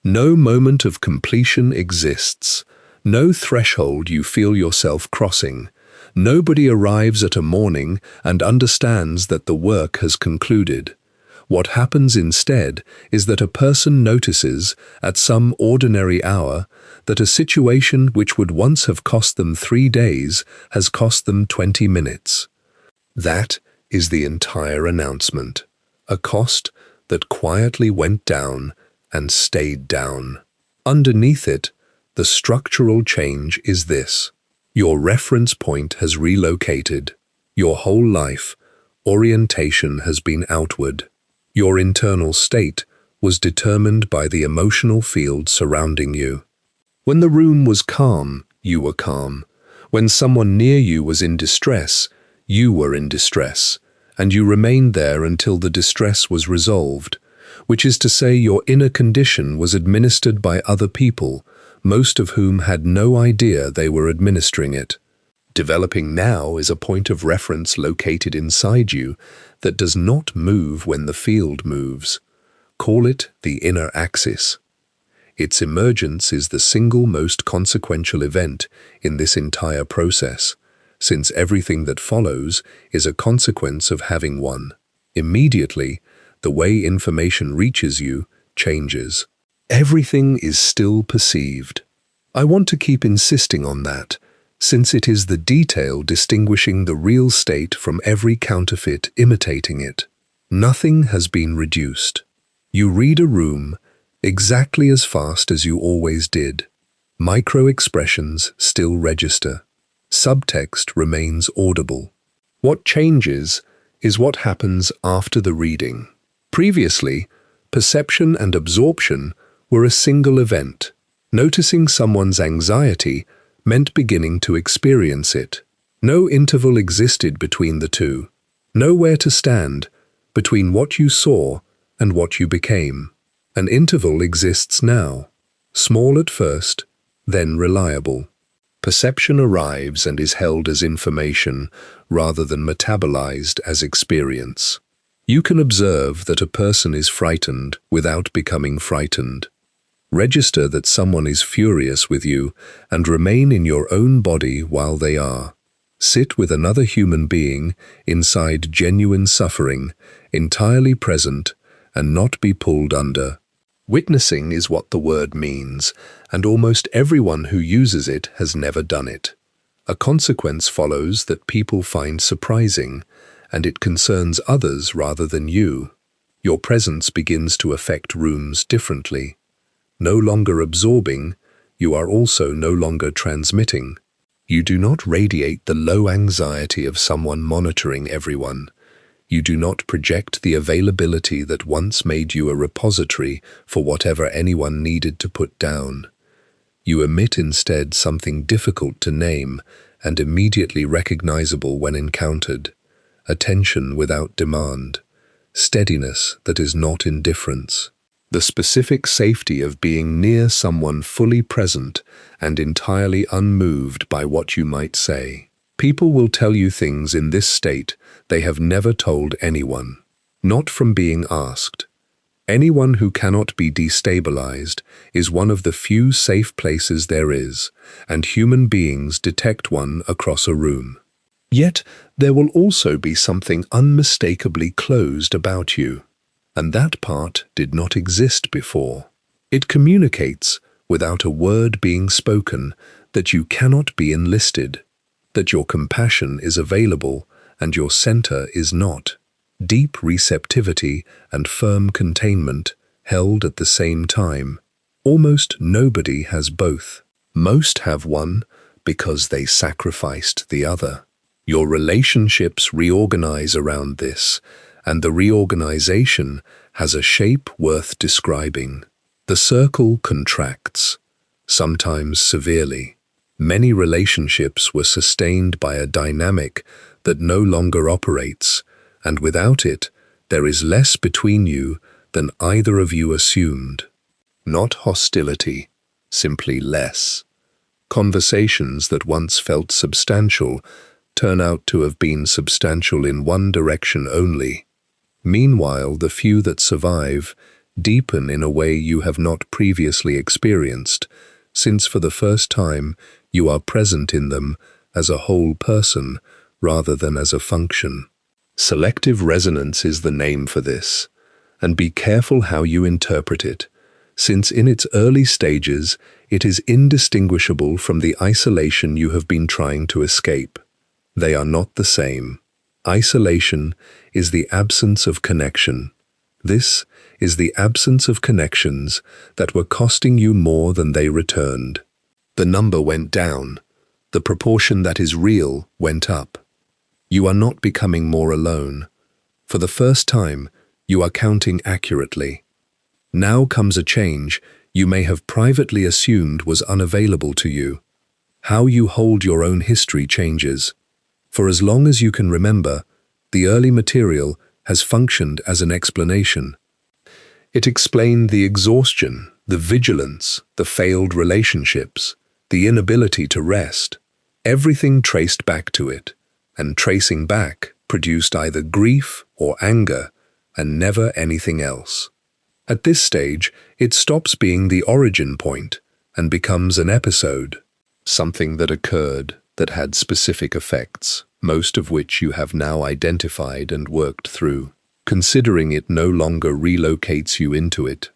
Speaker 1: No moment of completion exists. No threshold you feel yourself crossing. Nobody arrives at a morning and understands that the work has concluded. What happens instead is that a person notices, at some ordinary hour, that a situation which would once have cost them 3 days has cost them 20 minutes. That is the entire announcement. A cost that quietly went down and stayed down. Underneath it, the structural change is this. Your reference point has relocated. Your whole life, orientation has been outward. Your internal state was determined by the emotional field surrounding you. When the room was calm, you were calm. When someone near you was in distress, you were in distress, and you remained there until the distress was resolved, which is to say your inner condition was administered by other people, most of whom had no idea they were administering it. Developing now is a point of reference located inside you that does not move when the field moves. Call it the inner axis. Its emergence is the single most consequential event in this entire process, since everything that follows is a consequence of having one. Immediately, the way information reaches you changes. Everything is still perceived. I want to keep insisting on that, since it is the detail distinguishing the real state from every counterfeit imitating it. Nothing has been reduced. You read a room exactly as fast as you always did. Micro-expressions still register. Subtext remains audible. What changes is what happens after the reading. Previously, perception and absorption were a single event. Noticing someone's anxiety meant beginning to experience it. No interval existed between the two. Nowhere to stand between what you saw and what you became. An interval exists now, small at first, then reliable. Perception arrives and is held as information rather than metabolized as experience. You can observe that a person is frightened without becoming frightened. Register that someone is furious with you and remain in your own body while they are. Sit with another human being inside genuine suffering, entirely present, and not be pulled under. Witnessing is what the word means, and almost everyone who uses it has never done it. A consequence follows that people find surprising, and it concerns others rather than you. Your presence begins to affect rooms differently. No longer absorbing, you are also no longer transmitting. You do not radiate the low anxiety of someone monitoring everyone. You do not project the availability that once made you a repository for whatever anyone needed to put down. You emit instead something difficult to name and immediately recognizable when encountered. Attention without demand. Steadiness that is not indifference. The specific safety of being near someone fully present and entirely unmoved by what you might say. People will tell you things in this state they have never told anyone, not from being asked. Anyone who cannot be destabilized is one of the few safe places there is, and human beings detect one across a room. Yet there will also be something unmistakably closed about you, and that part did not exist before. It communicates, without a word being spoken, that you cannot be enlisted, that your compassion is available and your center is not. Deep receptivity and firm containment held at the same time. Almost nobody has both. Most have one because they sacrificed the other. Your relationships reorganize around this, and the reorganization has a shape worth describing. The circle contracts, sometimes severely. Many relationships were sustained by a dynamic that no longer operates, and without it, there is less between you than either of you assumed. Not hostility, simply less. Conversations that once felt substantial turn out to have been substantial in one direction only. Meanwhile, the few that survive deepen in a way you have not previously experienced, since for the first time you are present in them as a whole person rather than as a function. Selective resonance is the name for this, and be careful how you interpret it, since in its early stages it is indistinguishable from the isolation you have been trying to escape. They are not the same. Isolation is the absence of connection. This is the absence of connections that were costing you more than they returned. The number went down. The proportion that is real went up. You are not becoming more alone. For the first time, you are counting accurately. Now comes a change you may have privately assumed was unavailable to you. How you hold your own history changes. For as long as you can remember, the early material has functioned as an explanation. It explained the exhaustion, the vigilance, the failed relationships, the inability to rest. Everything traced back to it, and tracing back produced either grief or anger, and never anything else. At this stage, it stops being the origin point and becomes an episode, something that occurred, that had specific effects, most of which you have now identified and worked through. Considering it no longer relocates you into it,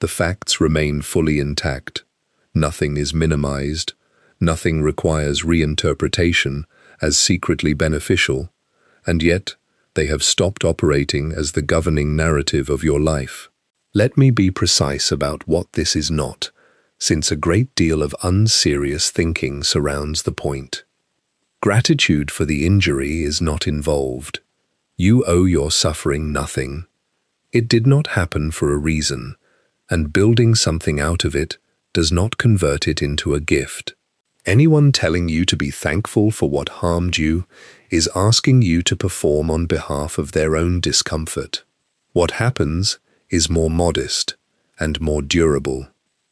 Speaker 1: the facts remain fully intact. Nothing is minimized, nothing requires reinterpretation as secretly beneficial, and yet they have stopped operating as the governing narrative of your life. Let me be precise about what this is not, since a great deal of unserious thinking surrounds the point. Gratitude for the injury is not involved. You owe your suffering nothing. It did not happen for a reason, and building something out of it does not convert it into a gift. Anyone telling you to be thankful for what harmed you is asking you to perform on behalf of their own discomfort. What happens is more modest and more durable.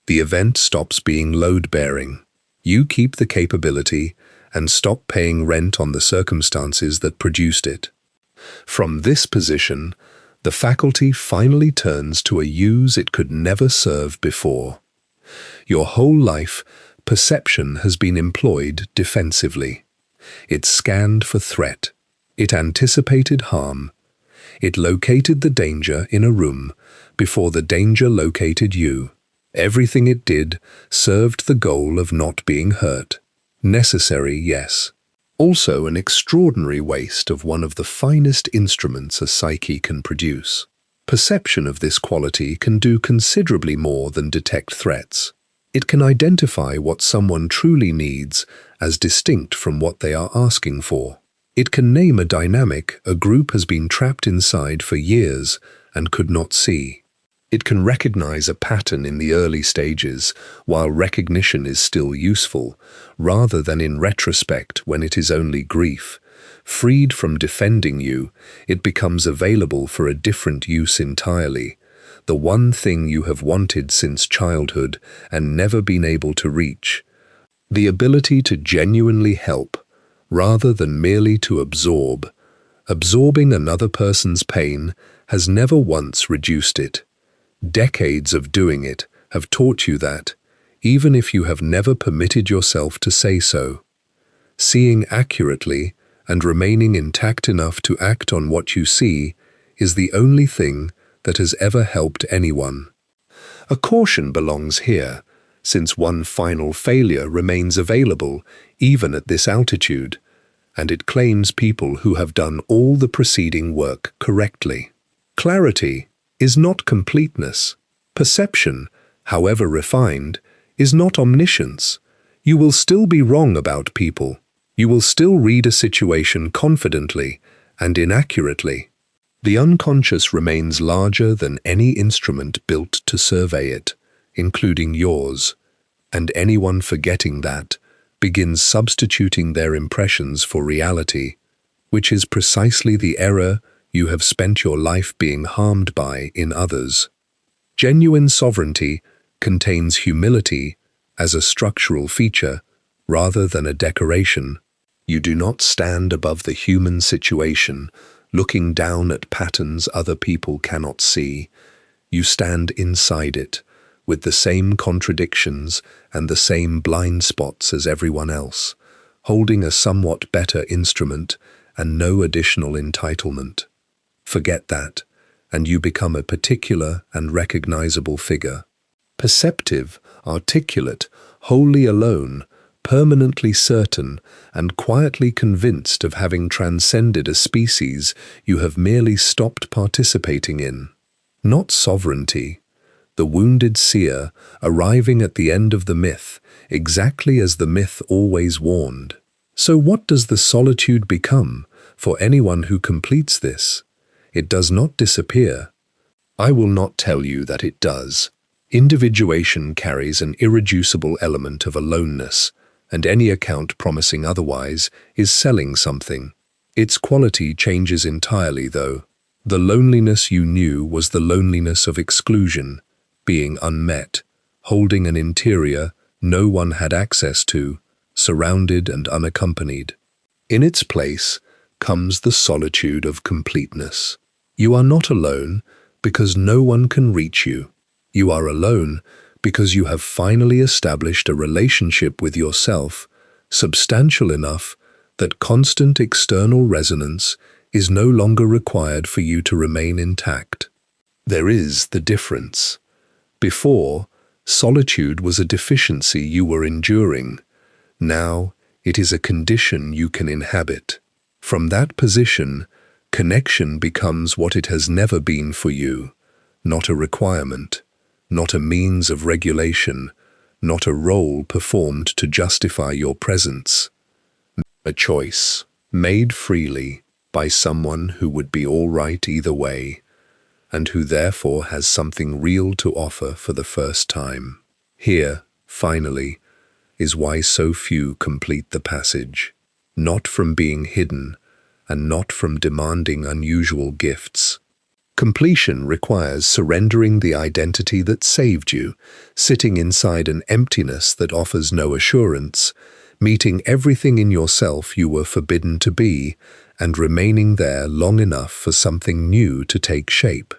Speaker 1: The event stops being load-bearing. You keep the capability and stop paying rent on the circumstances that produced it. From this position, the faculty finally turns to a use it could never serve before. Your whole life, perception has been employed defensively. It scanned for threat. It anticipated harm. It located the danger in a room before the danger located you. Everything it did served the goal of not being hurt. Necessary, yes. Also an extraordinary waste of one of the finest instruments a psyche can produce. Perception of this quality can do considerably more than detect threats. It can identify what someone truly needs as distinct from what they are asking for. It can name a dynamic a group has been trapped inside for years and could not see. It can recognize a pattern in the early stages while recognition is still useful, rather than in retrospect when it is only grief. Freed from defending you, it becomes available for a different use entirely. The one thing you have wanted since childhood and never been able to reach. The ability to genuinely help, rather than merely to absorb. Absorbing another person's pain has never once reduced it. Decades of doing it have taught you that, even if you have never permitted yourself to say so. Seeing accurately and remaining intact enough to act on what you see is the only thing that has ever helped anyone. A caution belongs here, since one final failure remains available even at this altitude, and it claims people who have done all the preceding work correctly. Clarity is not completeness. Perception, however refined, is not omniscience. You will still be wrong about people. You will still read a situation confidently and inaccurately. The unconscious remains larger than any instrument built to survey it, including yours, and anyone forgetting that begins substituting their impressions for reality, which is precisely the error you have spent your life being harmed by in others. Genuine sovereignty contains humility as a structural feature rather than a decoration. You do not stand above the human situation, looking down at patterns other people cannot see. You stand inside it, with the same contradictions and the same blind spots as everyone else, holding a somewhat better instrument and no additional entitlement. Forget that, and you become a particular and recognizable figure. Perceptive, articulate, wholly alone, permanently certain, and quietly convinced of having transcended a species you have merely stopped participating in. Not sovereignty, the wounded seer arriving at the end of the myth, exactly as the myth always warned. So what does the solitude become for anyone who completes this? It does not disappear. I will not tell you that it does. Individuation carries an irreducible element of aloneness, and any account promising otherwise is selling something. Its quality changes entirely, though. The loneliness you knew was the loneliness of exclusion, being unmet, holding an interior no one had access to, surrounded and unaccompanied. In its place comes the solitude of completeness. You are not alone because no one can reach you. You are alone because you have finally established a relationship with yourself substantial enough that constant external resonance is no longer required for you to remain intact. There is the difference. Before, solitude was a deficiency you were enduring. Now, it is a condition you can inhabit. From that position, connection becomes what it has never been for you, not a requirement, not a means of regulation, not a role performed to justify your presence. A choice, made freely by someone who would be all right either way, and who therefore has something real to offer for the first time. Here, finally, is why so few complete the passage. Not from being hidden, and not from demanding unusual gifts. Completion requires surrendering the identity that saved you, sitting inside an emptiness that offers no assurance, meeting everything in yourself you were forbidden to be, and remaining there long enough for something new to take shape,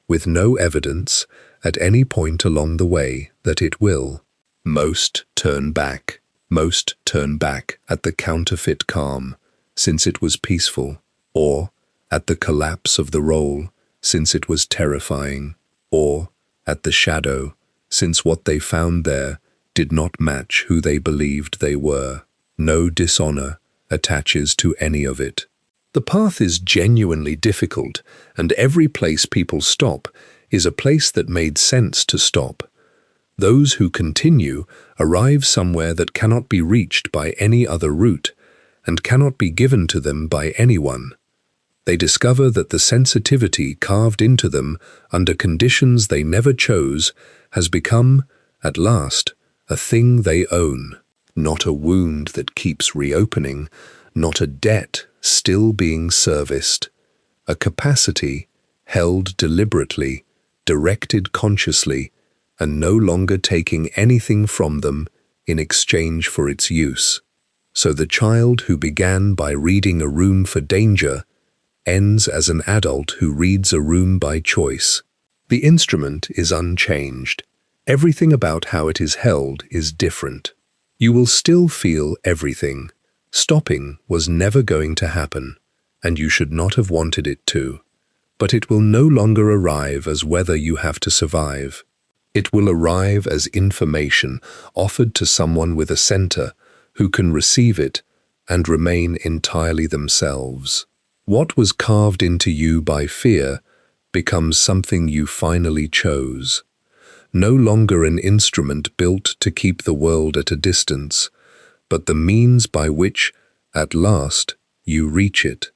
Speaker 1: with no evidence, at any point along the way, that it will. Most turn back. Most turn back at the counterfeit calm, since it was peaceful, or at the collapse of the role, since it was terrifying, or at the shadow, since what they found there did not match who they believed they were. No dishonor attaches to any of it. The path is genuinely difficult, and every place people stop is a place that made sense to stop. Those who continue arrive somewhere that cannot be reached by any other route, and cannot be given to them by anyone. They discover that the sensitivity carved into them under conditions they never chose has become, at last, a thing they own. Not a wound that keeps reopening, not a debt still being serviced. A capacity held deliberately, directed consciously, and no longer taking anything from them in exchange for its use. So the child who began by reading A Room for Danger ends as an adult who reads A Room by choice. The instrument is unchanged. Everything about how it is held is different. You will still feel everything. Stopping was never going to happen, and you should not have wanted it to. But it will no longer arrive as whether you have to survive. It will arrive as information offered to someone with a center who can receive it and remain entirely themselves. What was carved into you by fear becomes something you finally chose. No longer an instrument built to keep the world at a distance, but the means by which, at last, you reach it.